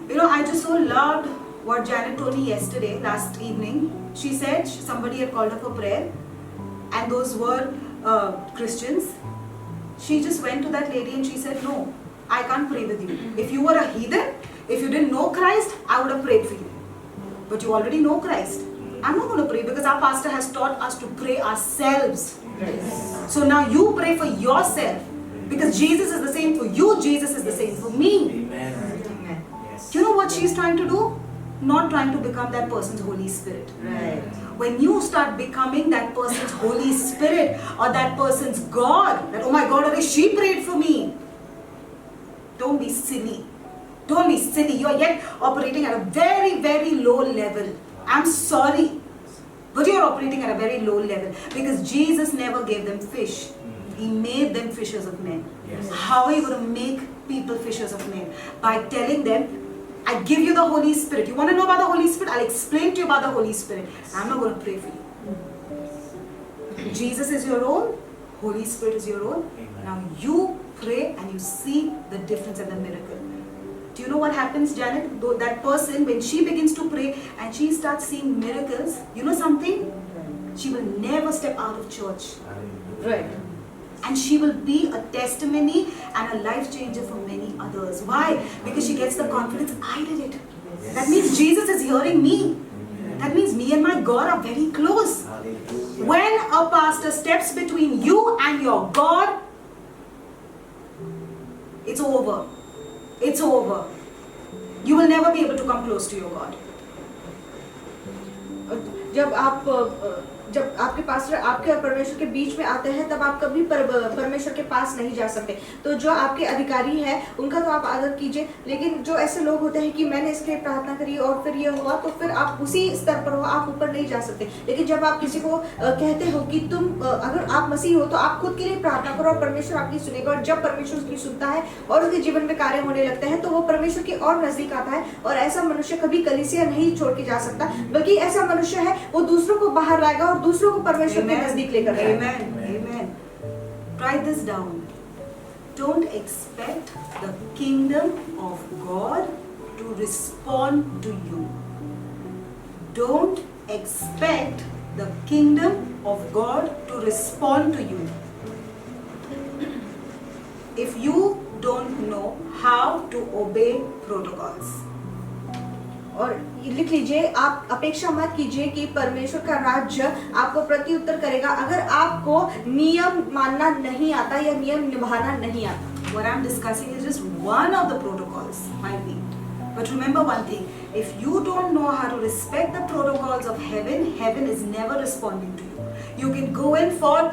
Speaker 2: You know, I just so loved what Janet told me yesterday, last evening. She said somebody had called her for prayer, and those were Christians. She just went to that lady and she said, no, I can't pray with you. If you were a heathen, if you didn't know Christ, I would have prayed for you. But you already know Christ. I'm not going to pray because our pastor has taught us to pray ourselves. Yes. So now you pray for yourself because Jesus is the same for you, Jesus is the same for me.
Speaker 3: Amen. Amen. Yes.
Speaker 2: Do you know what she's trying to do? Not trying to become that person's Holy Spirit.
Speaker 1: Right.
Speaker 2: When you start becoming that person's Holy Spirit or that person's God, that oh my God, she prayed for me. Don't be silly. Don't be silly. You are yet operating at a very, very low level. I'm sorry. But you are operating at a very low level because Jesus never gave them fish. He made them fishers of men.
Speaker 3: Yes.
Speaker 2: How are you going to make people fishers of men? By telling them, I give you the Holy Spirit. You want to know about the Holy Spirit? I'll explain to you about the Holy Spirit. I'm not going to pray for you. Jesus is your own. Holy Spirit is your own.
Speaker 3: Amen.
Speaker 2: Now you pray and you see the difference and the miracle. Do you know what happens, Janet? Though that person, when she begins to pray and she starts seeing miracles, you know something? She will never step out of church.
Speaker 3: Hallelujah.
Speaker 1: Right.
Speaker 2: And she will be a testimony and a life changer for many others. Why? Because she gets the confidence, I did it. That means Jesus is hearing me. That means me and my God are very close.
Speaker 3: Hallelujah.
Speaker 2: When a pastor steps between you and your God, it's over. It's over. You will never be able to come close to your God.
Speaker 1: जब आपके pastor आपके और परमेश्वर के बीच में आते हैं तब आप कभी परमेश्वर के पास नहीं जा सकते। तो जो आपके अधिकारी हैं उनका तो आप आदर कीजिए, लेकिन जो ऐसे लोग होते हैं कि मैंने इसके लिए प्रार्थना करी और फिर ये हुआ, तो फिर आप उसी स्तर पर हो, आप ऊपर नहीं जा सकते। लेकिन जब आप किसी को कहते हो कि तुम अगर आप मसीह हो तो आप खुद के लिए प्रार्थना करो और परमेश्वर आपकी सुनेगा, और जब परमेश्वर उसकी सुनता है और उसके जीवन में कार्य होने लगते हैं तो वो परमेश्वर के और नजदीक आता है। और ऐसा मनुष्य कभी कलीसिया नहीं छोड़ के जा सकता, बल्कि ऐसा मनुष्य है वो दूसरों को बाहर लाएगा और दूसरों को परमेश्वर के नजदीक लेकर जाएगा।
Speaker 2: Amen. Amen. Write this down. Don't expect the kingdom of God to respond to you. Don't expect the kingdom of God to respond to you. If you don't know how to obey protocols.
Speaker 1: और लिख लीजिए, आप अपेक्षा मत कीजिए कि परमेश्वर का राज्य आपको प्रत्युत्तर करेगा अगर आपको नियम मानना नहीं आता या नियम निभाना नहीं आता।
Speaker 2: What I'm discussing is just one of the protocols, might be. But remember one thing, if you don't know how to respect the protocols of heaven, heaven is never responding to you. You can go in for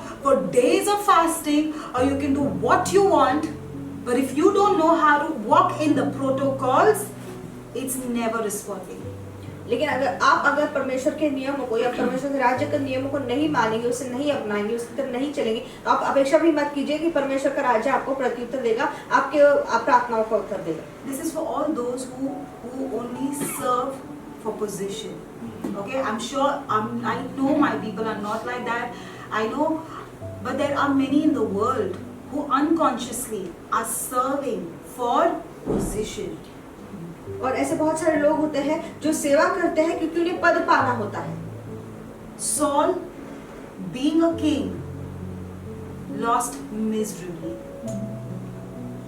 Speaker 2: days of fasting, or you can do what you want, but if you don't know how to walk in the protocols, it's never responding.
Speaker 1: लेकिन अगर परमेश्वर के नियमों को या परमेश्वर के राज्य के नियमों को नहीं मानेंगे, उसे नहीं अपनाएंगे, उसकी तरफ नहीं चलेंगे, तो आप अपेक्षा भी मत कीजिए कि परमेश्वर का राज्य आपको प्रत्युत्तर देगा, आपके प्रार्थनाओं का उत्तर देगा।
Speaker 2: This is for all those who only serve for position. Okay, I'm sure I know my people are not like that. I know, but there are many in the world who unconsciously are serving for position.
Speaker 1: और ऐसे बहुत सारे लोग होते हैं जो सेवा करते हैं क्योंकि उन्हें पद पाना होता है।
Speaker 2: Saul, being a king, lost miserably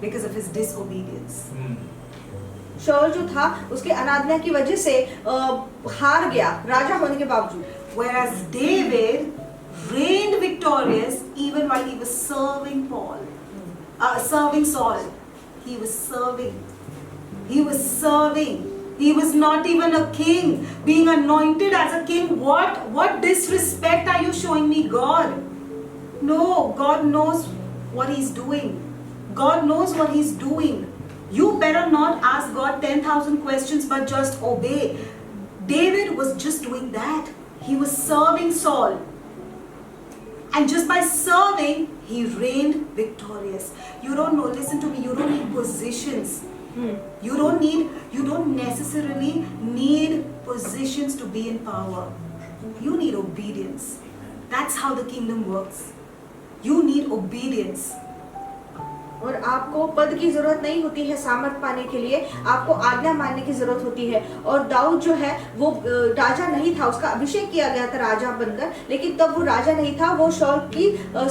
Speaker 2: because of his disobedience.
Speaker 1: शाऊल जो था उसके अनाज्ञा की वजह से हार गया राजा होने के बावजूद।
Speaker 2: Whereas David reigned victorious even while he was serving Saul. He was serving. He was serving. He was not even a king. Being anointed as a king. What disrespect are you showing me, God? No, God knows what He's doing. God knows what He's doing. You better not ask God 10,000 questions, but just obey. David was just doing that. He was serving Saul. And just by serving, he reigned victorious. You don't know, listen to me, you don't need positions. You don't necessarily need positions to be in power. You need obedience. That's how the kingdom works. You need obedience.
Speaker 1: और आपको पद की जरूरत नहीं होती है सामर्थ पाने के लिए, आपको आज्ञा मानने की जरूरत होती है। और दाऊद जो है वो राजा नहीं था, उसका अभिषेक किया गया था राजा बनकर, लेकिन तब वो राजा नहीं था, वो शाऊल की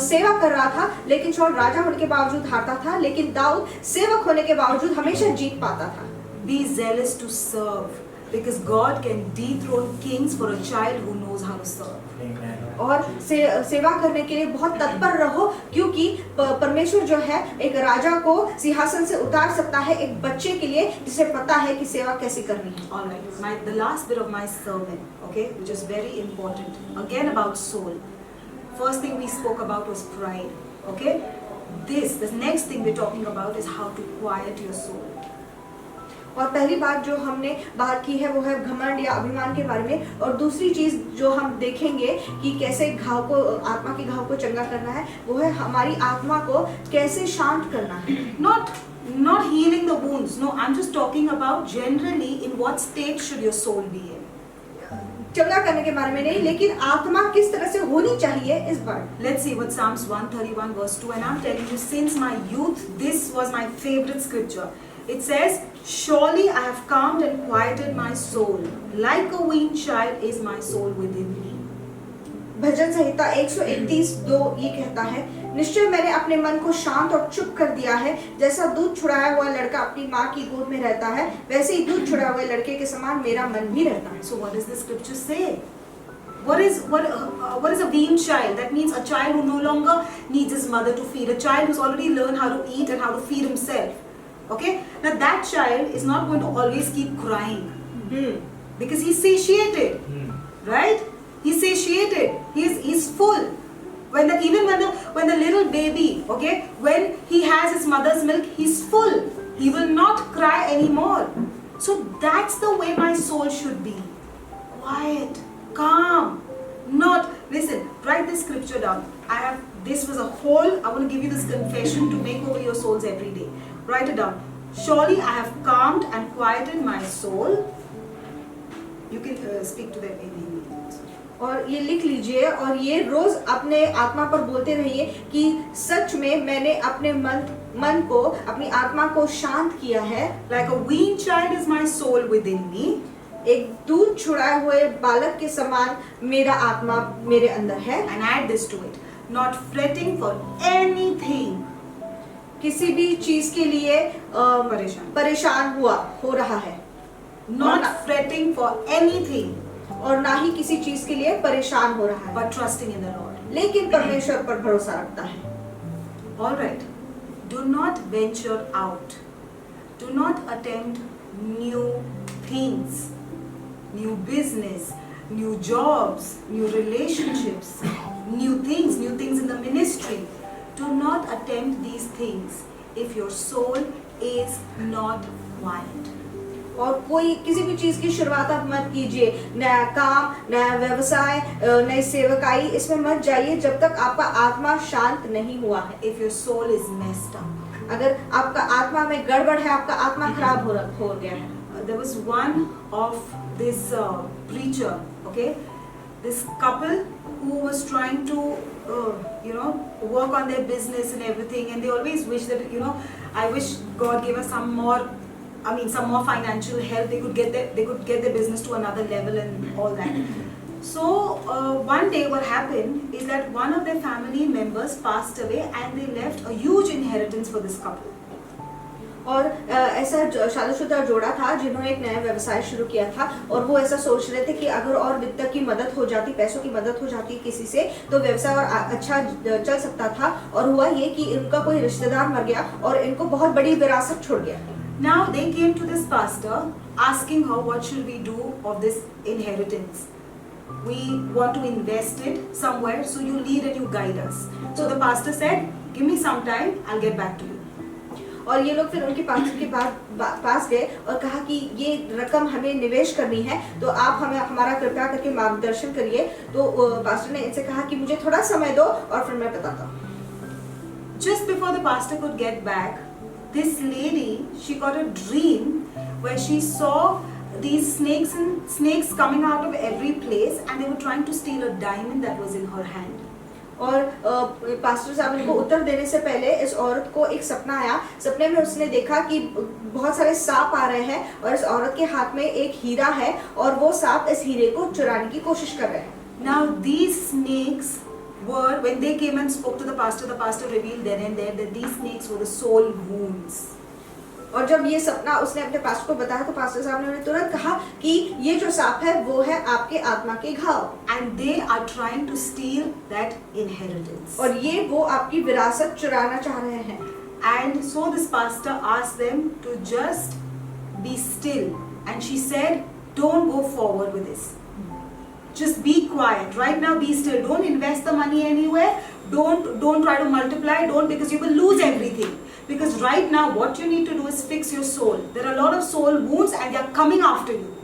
Speaker 1: सेवा कर रहा था। लेकिन शाऊल राजा होने के बावजूद हारता था, लेकिन दाऊद सेवक होने के बावजूद हमेशा जीत पाता था।
Speaker 2: Be zealous to serve, because God can dethrone kings for a child who knows how to serve.
Speaker 3: Amen.
Speaker 1: और सेवा करने के लिए बहुत तत्पर रहो, क्योंकि परमेश्वर जो है एक राजा को सिंहासन से उतार सकता है एक बच्चे के लिए जिसे पता है कि सेवा कैसे करनी है।
Speaker 2: All right, the last bit of my sermon, okay, which is very important, again about soul. First thing we spoke about was pride, okay. This next thing we're talking about is how to quiet your soul.
Speaker 1: और पहली बात जो हमने बात की है वो है घमंड या अभिमान के बारे में, और दूसरी चीज जो हम देखेंगे कि कैसे घाव को, आत्मा के घाव को चंगा करना है, वो है हमारी आत्मा को कैसे शांत करना है।
Speaker 2: Not healing the wounds. No, I'm just talking about generally in what state should your soul be in.
Speaker 1: चंगा करने के बारे में नहीं, लेकिन आत्मा किस तरह से होनी चाहिए इस बारे में।
Speaker 2: Let's see what Psalms 131 verse 2, and I'm telling you since my youth this was my favorite scripture. It says, surely I have calmed and quieted my soul, like a weaned child is my soul within me.
Speaker 1: भजन संहिता 131:2 ये कहता है, निश्चय मैंने अपने मन को शांत और चुप कर दिया है, जैसा दूध छुड़ाया हुआ लड़का अपनी माँ की गोद में रहता है, वैसे ही दूध छुड़ाए हुए लड़के के समान मेरा मन भी रहता है।
Speaker 2: So what does the scripture say? What is a weaned child? That means a child who no longer needs his mother to feed, a child who's already learned how to eat and how to feed himself. Okay? Now that child is not going to always keep crying because he's satiated, right? He's satiated. He's full. When the little baby, okay, when he has his mother's milk, he's full. He will not cry anymore. So that's the way my soul should be. Quiet, calm, not listen. Write this scripture down. This was a whole. I want to give you this confession to make over your souls every day. Write it down. Surely I have calmed and quieted my soul. You can speak to them in Hindi.
Speaker 1: और ये लिख लीजिए और ये रोज अपने आत्मा पर बोलते रहिए कि सच में मैंने अपने मन को, अपनी आत्मा को शांत किया है।
Speaker 2: Like a weaned child is my soul within me.
Speaker 1: एक दूध छुड़ाए हुए बालक के समान मेरा आत्मा मेरे अंदर है।
Speaker 2: And add this to it. Not fretting for anything.
Speaker 1: किसी भी चीज के लिए परेशान हो रहा है।
Speaker 2: Not fretting for anything.
Speaker 1: और ना ही किसी चीज के लिए परेशान हो रहा है,
Speaker 2: but trusting in the Lord.
Speaker 1: लेकिन परमेश्वर पर भरोसा रखता है।
Speaker 2: All right. Do not venture out. Do not attempt new things, new business, new jobs, new relationships, new things in the ministry. Do not attempt these things if your soul is not quiet.
Speaker 1: और कोई किसी भी चीज की शुरुआत आप मत कीजिए, नया काम, नया व्यवसाय, नई सेवकाई, इसमें मत जाइए जब तक आपका आत्मा शांत नहीं हुआ है।
Speaker 2: If your soul is messed up,
Speaker 1: अगर आपका आत्मा में गड़बड़ है, आपका आत्मा खराब हो गया है।
Speaker 2: There was one of this preacher, okay, this couple who was trying to work on their business and everything, and they always wish that I wish God gave us some more financial help. They could get their business to another level and all that. So one day what happened is that one of their family members passed away and they left a huge inheritance for this couple.
Speaker 1: और ऐसा शादीशुदा जोड़ा था जिन्होंने एक नया व्यवसाय शुरू किया था और वो ऐसा सोच रहे थे कि अगर और वित्त की मदद हो जाती, पैसों की मदद हो जाती किसी से, तो व्यवसाय और अच्छा चल सकता था। और हुआ ये कि इनका कोई रिश्तेदार मर गया और इनको बहुत बड़ी विरासत छोड़ गया।
Speaker 2: Now they came to this pastor asking her, what should we do of this inheritance? We want to invest it somewhere, so you lead and you guide us. So the pastor said, give me some time, I'll get back to you.
Speaker 1: और ये लोग फिर उनके पास गए और कहा कि ये रकम हमें निवेश करनी है, तो आप हमें हमारा कृपया करके मार्गदर्शन करिए। तो पास्टर ने इनसे कहा कि मुझे थोड़ा समय दो और फिर मैं बताता हूँ।
Speaker 2: Just before the pastor could get back, this lady, she got a dream where she saw these snakes coming out of every place and they were trying to steal a diamond that was in her hand.
Speaker 1: और pastor साहब इनको उत्तर देने से पहले इस औरत को एक सपना आया। सपने में उसने देखा कि बहुत सारे सांप आ रहे हैं और इस औरत के हाथ में एक हीरा है और वो सांप इस हीरे को चुराने की कोशिश कर रहे हैं।
Speaker 2: Now these snakes were, when they came and spoke to the pastor revealed then and there that these snakes were the soul wounds.
Speaker 1: और जब ये सपना उसने अपने पास्टर को बताया तो पास्टर साहब ने उन्हें तुरंत कहा कि ये जो सांप है वो है आपके आत्मा के घाव,
Speaker 2: and they are trying to steal that inheritance.
Speaker 1: और ये वो आपकी विरासत चुराना चाह रहे हैं।
Speaker 2: And so this pastor asked them to just be still, and she said, don't go forward with this. Just be quiet right now, be still, don't invest the money anywhere, don't try to multiply, because you will lose everything. Because right now what you need to do is fix your soul. There are a lot of soul wounds and they are coming after you.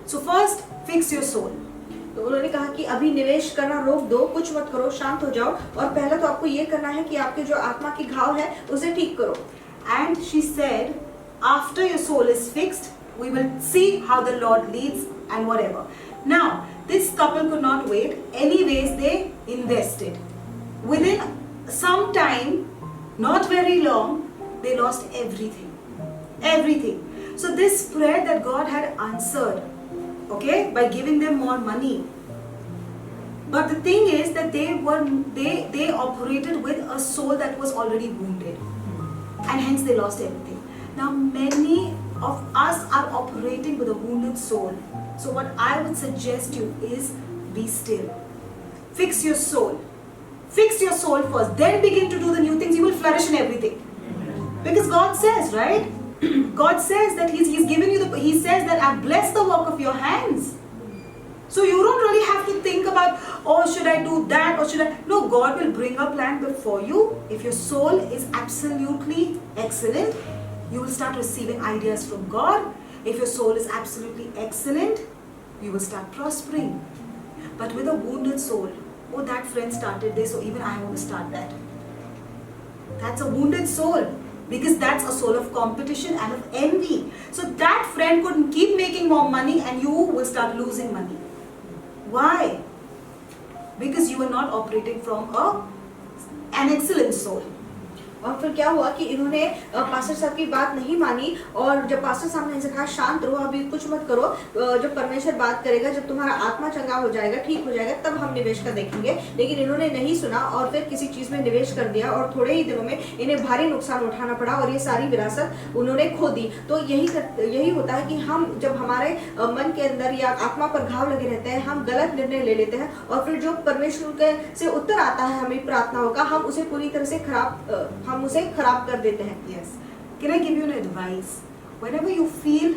Speaker 2: So first fix your soul.
Speaker 1: तो उन्होंने कहा कि अभी निवेश करना रोक दो, कुछ मत करो, शांत हो जाओ, और पहला तो आपको ये करना है कि आपके जो आत्मा की घाव है उसे ठीक करो।
Speaker 2: And she said, after your soul is fixed, we will see how the Lord leads and whatever. Now, this couple could not wait. Anyways, they invested. Within some time, not very long, they lost everything. Everything. So this prayer that God had answered, okay, by giving them more money. But the thing is that they operated with a soul that was already wounded. And hence they lost everything. Now many of us are operating with a wounded soul. So what I would suggest you is be still. Fix your soul. Fix your soul first. Then begin to do the new things. You will flourish in everything. Because God says, right? God says that He's given you He says that I've blessed the work of your hands. So you don't really have to think about, oh, should I do that or should I? No, God will bring a plan before you. If your soul is absolutely excellent, you will start receiving ideas from God. If your soul is absolutely excellent, you will start prospering. But with a wounded soul, oh, that friend started this, so even I want to start that. That's a wounded soul. Because that's a soul of competition and of envy. So that friend couldn't keep making more money and you will start losing money. Why? Because you are not operating from an excellent soul.
Speaker 1: और फिर क्या हुआ कि इन्होंने pastor साहब की बात नहीं मानी और जब पास्टर साहब ने इनसे कहा शांत रहो, अभी कुछ मत करो, जब परमेश्वर बात करेगा, जब तुम्हारा आत्मा चंगा हो जाएगा, ठीक हो जाएगा, तब हम निवेश का देखेंगे। लेकिन इन्होंने नहीं सुना और फिर किसी चीज में निवेश कर दिया और थोड़े ही दिनों में इन्हें भारी नुकसान उठाना पड़ा और ये सारी विरासत उन्होंने खो दी। तो यही होता है कि हम जब हमारे मन के अंदर या आत्मा पर घाव लगे रहते हैं, हम गलत निर्णय ले लेते हैं और फिर जो परमेश्वर के से उत्तर आता है हमें प्रार्थनाओं का, हम उसे पूरी तरह से खराब कर देते हैं।
Speaker 2: Yes. Can I give you an advice? Whenever you feel,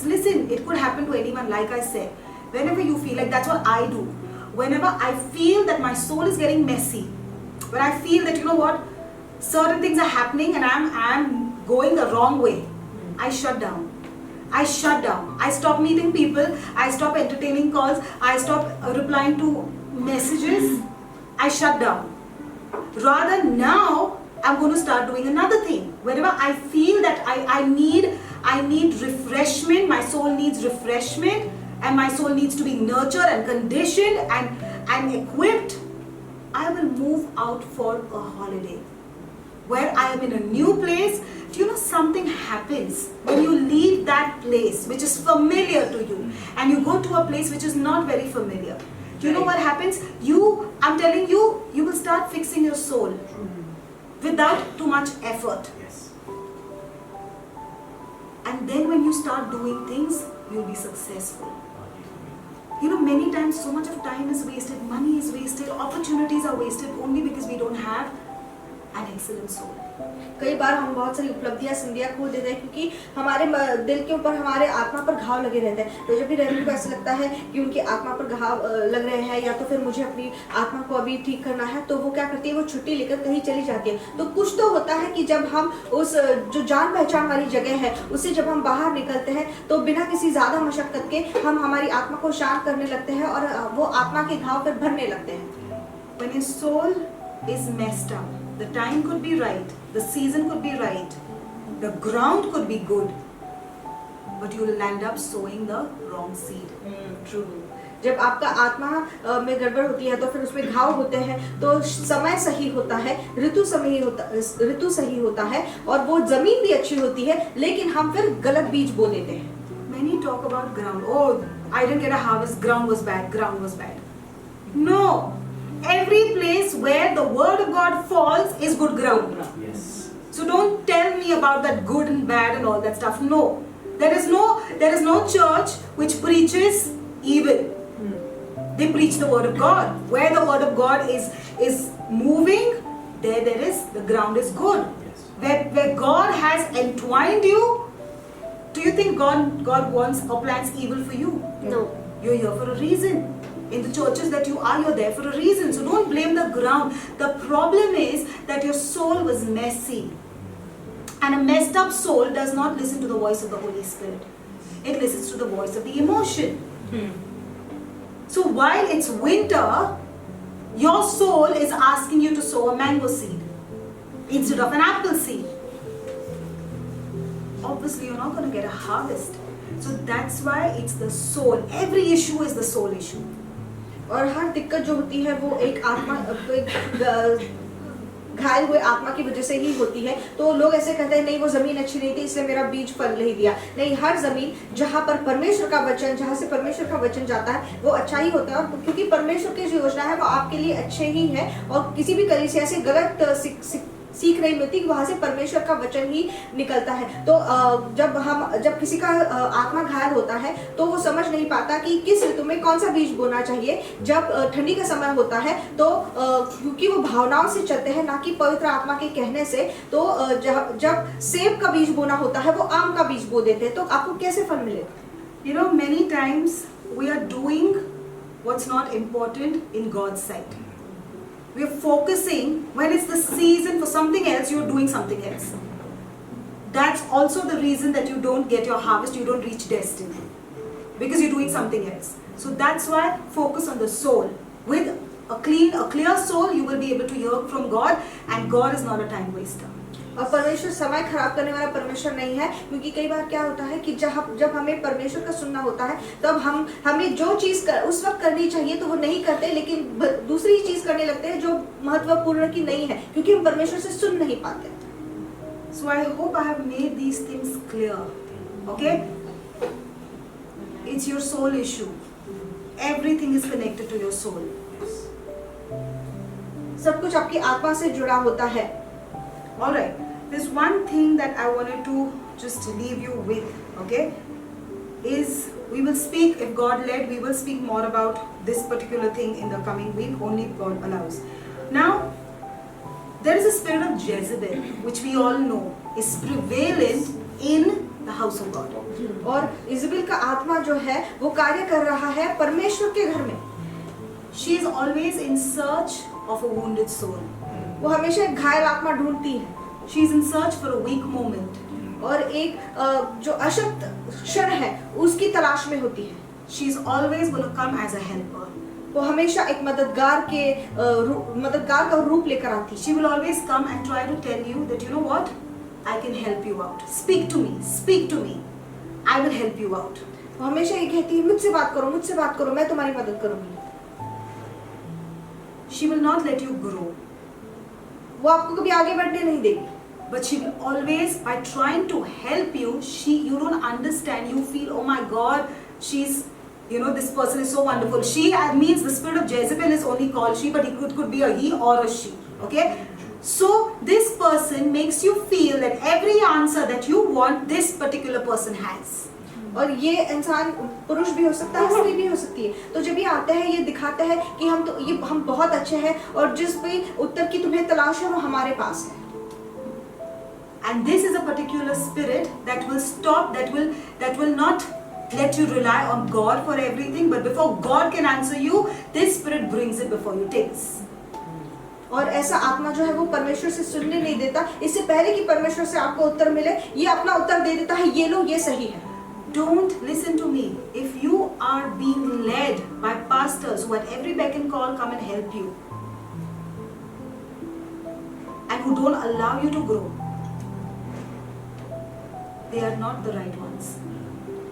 Speaker 2: listen, it could happen to anyone, like I said. Whenever you feel, like that's what I do. Whenever I feel that my soul is getting messy, when I feel that, you know what, certain things are happening and I'm going the wrong way, I shut down. I shut down. I stop meeting people. I stop entertaining calls. I stop replying to messages. I shut down. Rather now, I'm going to start doing another thing. Whenever I feel that I need refreshment, my soul needs refreshment, and my soul needs to be nurtured and conditioned and equipped, I will move out for a holiday. Where I am in a new place, do you know something happens when you leave that place which is familiar to you and you go to a place which is not very familiar? Do you know what happens? I'm telling you, you will start fixing your soul without too much effort.
Speaker 3: Yes.
Speaker 2: And then when you start doing things, you'll be successful. You know, many times so much of time is wasted, money is wasted, opportunities are wasted only because we don't have an excellent soul.
Speaker 1: कई बार हम बहुत सारी उपलब्धियां संधियां खो देते हैं क्योंकि हमारे दिल के ऊपर हमारे आत्मा पर घाव लगे रहते हैं। तो जब भी रेवरेंड को ऐसा लगता है कि उनकी आत्मा पर घाव लग रहे हैं या तो फिर मुझे अपनी आत्मा को अभी ठीक करना है, तो वो क्या करती है, वो छुट्टी लेकर कहीं चली जाती है। तो कुछ तो होता है कि जब हम उस जो जान पहचान वाली जगह है उससे जब हम बाहर निकलते हैं तो बिना किसी ज्यादा मशक्कत के हम हमारी आत्मा को शांत करने लगते हैं और वो आत्मा के घाव फिर भरने लगते हैं।
Speaker 2: When your soul is messed up, the time could be right, the season could be right, the ground could be good, but you will end up sowing the wrong seed.
Speaker 1: True. जब आपका आत्मा में गड़बड़ होती है तो फिर उसमें घाव होते हैं, तो समय सही होता है, ऋतु सही होता है और वो जमीन भी अच्छी होती है, लेकिन हम फिर गलत बीज बो देते हैं।
Speaker 2: Many talk about ground. Oh, I didn't get a harvest. Ground was bad. Ground was bad. No. Every place where the word of God falls is good ground.
Speaker 3: Yes.
Speaker 2: So don't tell me about that good and bad and all that stuff. No. There is no church which preaches evil. They preach the word of God. Where the word of God is moving, there is the ground is good.
Speaker 3: Yes.
Speaker 2: Where God has entwined you, do you think God wants or plans evil for you?
Speaker 1: No.
Speaker 2: You're here for a reason. In the churches that you are, you're there for a reason. So don't blame the ground. The problem is that your soul was messy. And a messed up soul does not listen to the voice of the Holy Spirit. It listens to the voice of the emotion. So while it's winter, your soul is asking you to sow a mango seed instead of an apple seed. Obviously, you're not going to get a harvest. So that's why it's the soul. Every issue is the soul issue.
Speaker 1: और हर दिक्कत जो होती है वो एक आत्मा एक घायल हुए आत्मा की वजह से ही होती है। तो लोग ऐसे कहते हैं नहीं वो जमीन अच्छी नहीं थी इसलिए मेरा बीज फल नहीं दिया। नहीं, हर जमीन जहाँ पर परमेश्वर का वचन, जहाँ से परमेश्वर का वचन जाता है वो अच्छा ही होता है। और क्योंकि परमेश्वर की जो योजना है वो आपके लिए अच्छे ही है और किसी भी कलीसिया से गलत सीख नहीं मिलती, वहां से परमेश्वर का वचन ही निकलता है। तो जब किसी का आत्मा घायल होता है तो वो समझ नहीं पाता कि किस ऋतु में कौन सा बीज बोना चाहिए। जब ठंडी का समय होता है तो क्योंकि वो भावनाओं से चलते हैं ना कि पवित्र आत्मा के कहने से, तो जब सेब का बीज बोना होता है वो आम का बीज बो देते हैं। तो आपको कैसे फल मिलेगा?
Speaker 2: You know, many times we are doing what's not important in God's sight. We are focusing when it's the season for something else, you're doing something else. That's also the reason that you don't get your harvest, you don't reach destiny. Because you're doing something else. So that's why focus on the soul. With a clear soul, you will be able to hear from God, and God is not a time waster.
Speaker 1: और परमेश्वर समय खराब करने वाला परमेश्वर नहीं है। क्योंकि कई बार क्या होता है कि जब हमें परमेश्वर का सुनना होता है तब हमें जो चीज़ उस वक्त करनी चाहिए तो वो नहीं करते, लेकिन दूसरी चीज़ करने लगते हैं जो महत्वपूर्ण की नहीं है, क्योंकि हम परमेश्वर से सुन नहीं पाते।
Speaker 2: So I hope I have made these things clear. Okay? It's your soul issue. Everything is connected to your soul.
Speaker 1: सब कुछ आपकी आत्मा से जुड़ा होता है।
Speaker 2: Alright, there's one thing that I wanted to just leave you with, okay, is we will speak, if God led, we will speak more about this particular thing in the coming week, only if God allows. Now, there is a spirit of Jezebel, which we all know is prevalent in the house of God.
Speaker 1: और इज़बेल का आत्मा जो है वो कार्य कर रहा है परमेश्वर के घर में।
Speaker 2: She is always in search of a wounded soul.
Speaker 1: वो हमेशा एक घायल आत्मा ढूंढती है।
Speaker 2: She is in search for a weak moment.
Speaker 1: और एक जो अशक्त क्षण है उसकी तलाश में होती है।
Speaker 2: She is always going to come as a helper.
Speaker 1: वो हमेशा एक मददगार का रूप लेकर आती है।
Speaker 2: She will always come and try to tell you that, you know what, I can help you out. Speak to me, speak to me. I will help you out.
Speaker 1: वो हमेशा ये कहती है मुझसे बात करो, मैं तुम्हारी मदद करूंगी।
Speaker 2: She will not let you grow.
Speaker 1: वो आपको कभी आगे बढ़ने नहीं देगी।
Speaker 2: But she will always, by trying to help you, you don't understand. You feel, oh my God, she's, this person is so wonderful. She means the spirit of Jezebel is only called she, but it could be a he or a she. Okay? So this person makes you feel that every answer that you want, this particular person has.
Speaker 1: और ये इंसान पुरुष भी हो सकता है, स्त्री भी हो सकती है। तो जब ये आते हैं ये दिखाते हैं कि हम बहुत अच्छे हैं और जिस भी उत्तर की तुम्हें तलाश है वो हमारे पास है।
Speaker 2: And this is a particular spirit that will stop, that will not let you rely on God for everything, but before God can answer you, this spirit brings it before you. Takes.
Speaker 1: और ऐसा आत्मा जो है वो परमेश्वर से सुनने नहीं देता। इससे पहले कि परमेश्वर से आपको उत्तर मिले ये अपना उत्तर दे देता है, ये लो ये सही है।
Speaker 2: Don't listen to me. If you are being led by pastors who at every beck and call come and help you and who don't allow you to grow, they are not the right ones.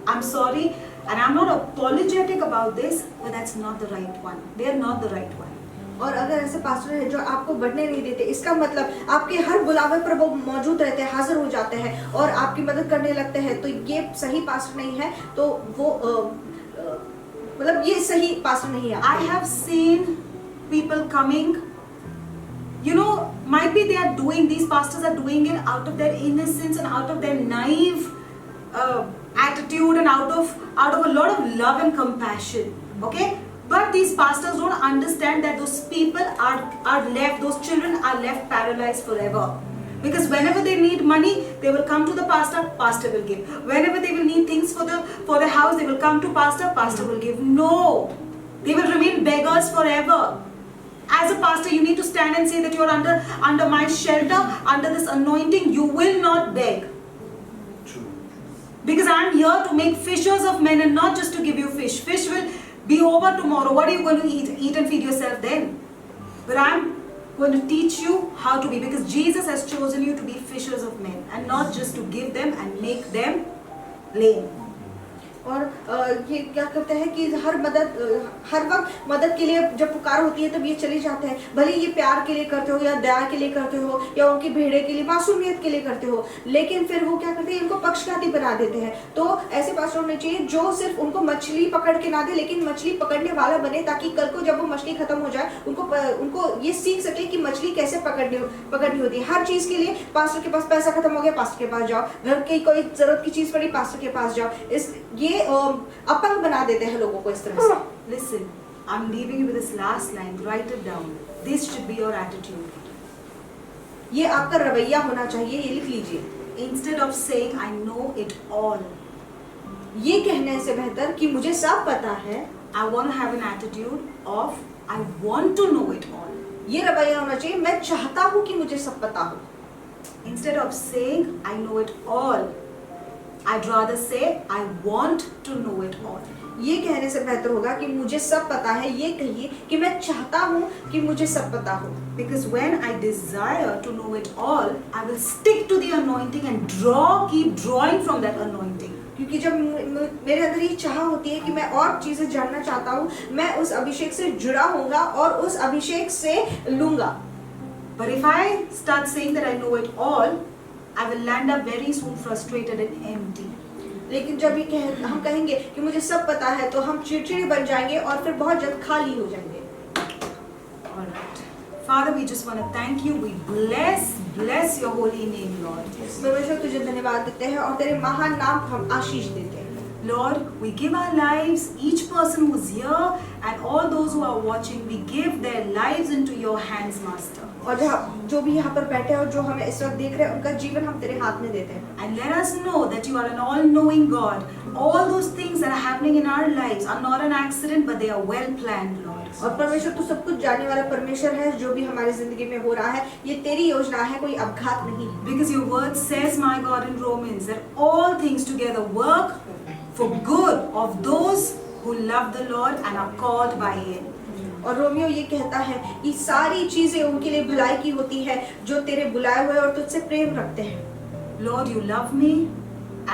Speaker 2: I'm sorry and I'm not apologetic about this, but that's not the right one. They are not the right one.
Speaker 1: और अगर ऐसे pastor है जो आपको बढ़ने नहीं देते, इसका मतलब आपके हर बुलावे पर वो मौजूद रहते हैं, हाजिर हो जाते हैं और आपकी मदद करने लगते हैं, तो ये सही पास्टर नहीं है। तो वो मतलब ये सही पास्टर नहीं है।
Speaker 2: I have seen people coming, might be these pastors are doing it out of their innocence and out of their naive attitude and out of a lot of love and compassion. Okay? But these pastors don't understand that those people are left, those children are left paralyzed forever. Because whenever they need money, they will come to the pastor will give. Whenever they will need things for the house, they will come to pastor will give. No, they will remain beggars forever. As a pastor, you need to stand and say that you are under my shelter, under this anointing. You will not beg.
Speaker 3: True.
Speaker 2: Because I am here to make fishers of men and not just to give you fish. Fish will be over tomorrow. What are you going to eat? Eat and feed yourself then. But I'm going to teach you how to be, because Jesus has chosen you to be fishers of men and not just to give them and make them lame.
Speaker 1: और ये क्या करते हैं कि हर वक्त मदद के लिए जब पुकार होती है तब ये चले जाते हैं, भले ये प्यार के लिए करते हो या दया के लिए करते हो या उनकी भेड़े के लिए, मासूमियत के लिए करते हो, लेकिन फिर वो क्या करते हैं, इनको पक्षघाती बना देते हैं। तो ऐसे पास्टर होने चाहिए जो सिर्फ उनको मछली पकड़ के ना दे, लेकिन मछली पकड़ने वाला बने, ताकि कल को जब वो मछली खत्म हो जाए उनको ये सीख सके कि मछली कैसे पकड़नी होती है। हर चीज के लिए पास्टर के पास पैसा खत्म हो गया, पास्टर के पास जाओ, घर की कोई जरूरत की चीज पड़ी, पास्टर के पास जाओ। ये अपंग बना देते हैं लोगों को इस तरह से।
Speaker 2: Listen, I'm leaving you with this last line. Write it down. This should be your attitude.
Speaker 1: ये आपका रवैया होना चाहिए, ये लिख लीजिए।
Speaker 2: Instead of saying I know it all,
Speaker 1: ये कहने से बेहतर कि मुझे सब पता है,
Speaker 2: I want to have an attitude of I want to know it all.
Speaker 1: ये रवैया होना चाहिए, मैं चाहता हूँ कि मुझे सब पता हो।
Speaker 2: Instead of saying I know it all, I'd rather say I want to know it all.
Speaker 1: ये कहने से बेहतर होगा कि मुझे सब पता है, ये कहिए कि मैं चाहता हूँ कि मुझे सब पता हो।
Speaker 2: Because when I desire to know it all, I will stick to the anointing and keep drawing from that anointing.
Speaker 1: क्योंकि जब मेरे अंदर ये चाह होती है कि मैं और चीजें जानना चाहता हूँ, मैं उस अभिषेक से जुड़ा होऊंगा और उस अभिषेक से लूंगा।
Speaker 2: But if I start saying that I know it all, I will land up very soon frustrated and empty.
Speaker 1: लेकिन जब हम कहेंगे कि मुझे सब पता है, तो हम चिड़चिड़े बन जाएंगे और फिर बहुत जल्द खाली हो जाएंगे।
Speaker 2: All right. Father, we just want to thank you. We bless your holy name, Lord.
Speaker 1: परमेश्वर तुझे धन्यवाद देते हैं और तेरे महान नाम को हम आशीष देते हैं।
Speaker 2: Lord, we give our lives, each person who's here and all those who are watching, we give their lives into your hands, Master.
Speaker 1: और जो भी यहाँ पर बैठे हैं और जो हमें इस वक्त देख रहे हैं, उनका जीवन हम तेरे हाथ में देते हैं।
Speaker 2: And let us know that you are an all-knowing God. All those things that are happening in our lives are not an accident, but they are well planned, Lord.
Speaker 1: और परमेश्वर तू सब कुछ जानने वाला परमेश्वर है, जो भी हमारी जिंदगी में हो रहा है ये तेरी योजना है, कोई अपघात नहीं।
Speaker 2: Because your word says, my God, in Romans, that all things together work for good of those who love the Lord and are called by Him.
Speaker 1: और रोमियो ये कहता है कि सारी चीजें उनके लिए भलाई की होती है जो तेरे बुलाए हुए और तुझसे प्रेम रखते हैं।
Speaker 2: Lord, you love me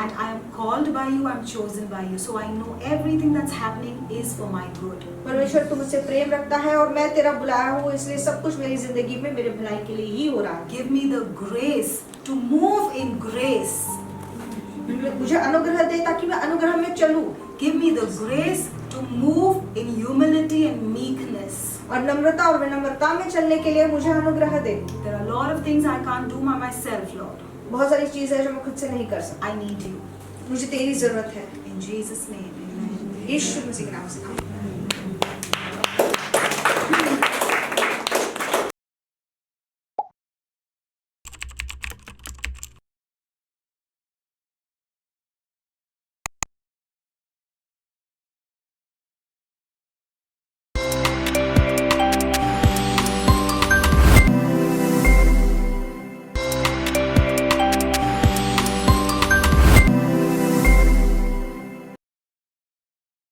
Speaker 2: and I am called by you, I am chosen by you. So I know everything that's happening is for my good.
Speaker 1: परमेश्वर तू मुझसे प्रेम रखता है और मैं तेरा बुलाया हूँ, इसलिए सब कुछ मेरी जिंदगी में मेरे भलाई के लिए ही हो रहा है।
Speaker 2: Give me the grace to move in grace.
Speaker 1: मुझे अनुग्रह दे ताकि मैं अनुग्रह में चलूं।
Speaker 2: Give me the grace to move in humility and meekness.
Speaker 1: और नम्रता और विनम्रता में चलने के लिए मुझे अनुग्रह दे।
Speaker 2: There are a lot of things I can't do by myself, Lord.
Speaker 1: बहुत सारी चीजें हैं जो मैं खुद से नहीं कर सकता।
Speaker 2: I need you.
Speaker 1: मुझे तेरी जरूरत है।
Speaker 2: In Jesus' name, amen.
Speaker 1: यीशु मसीह के नाम से।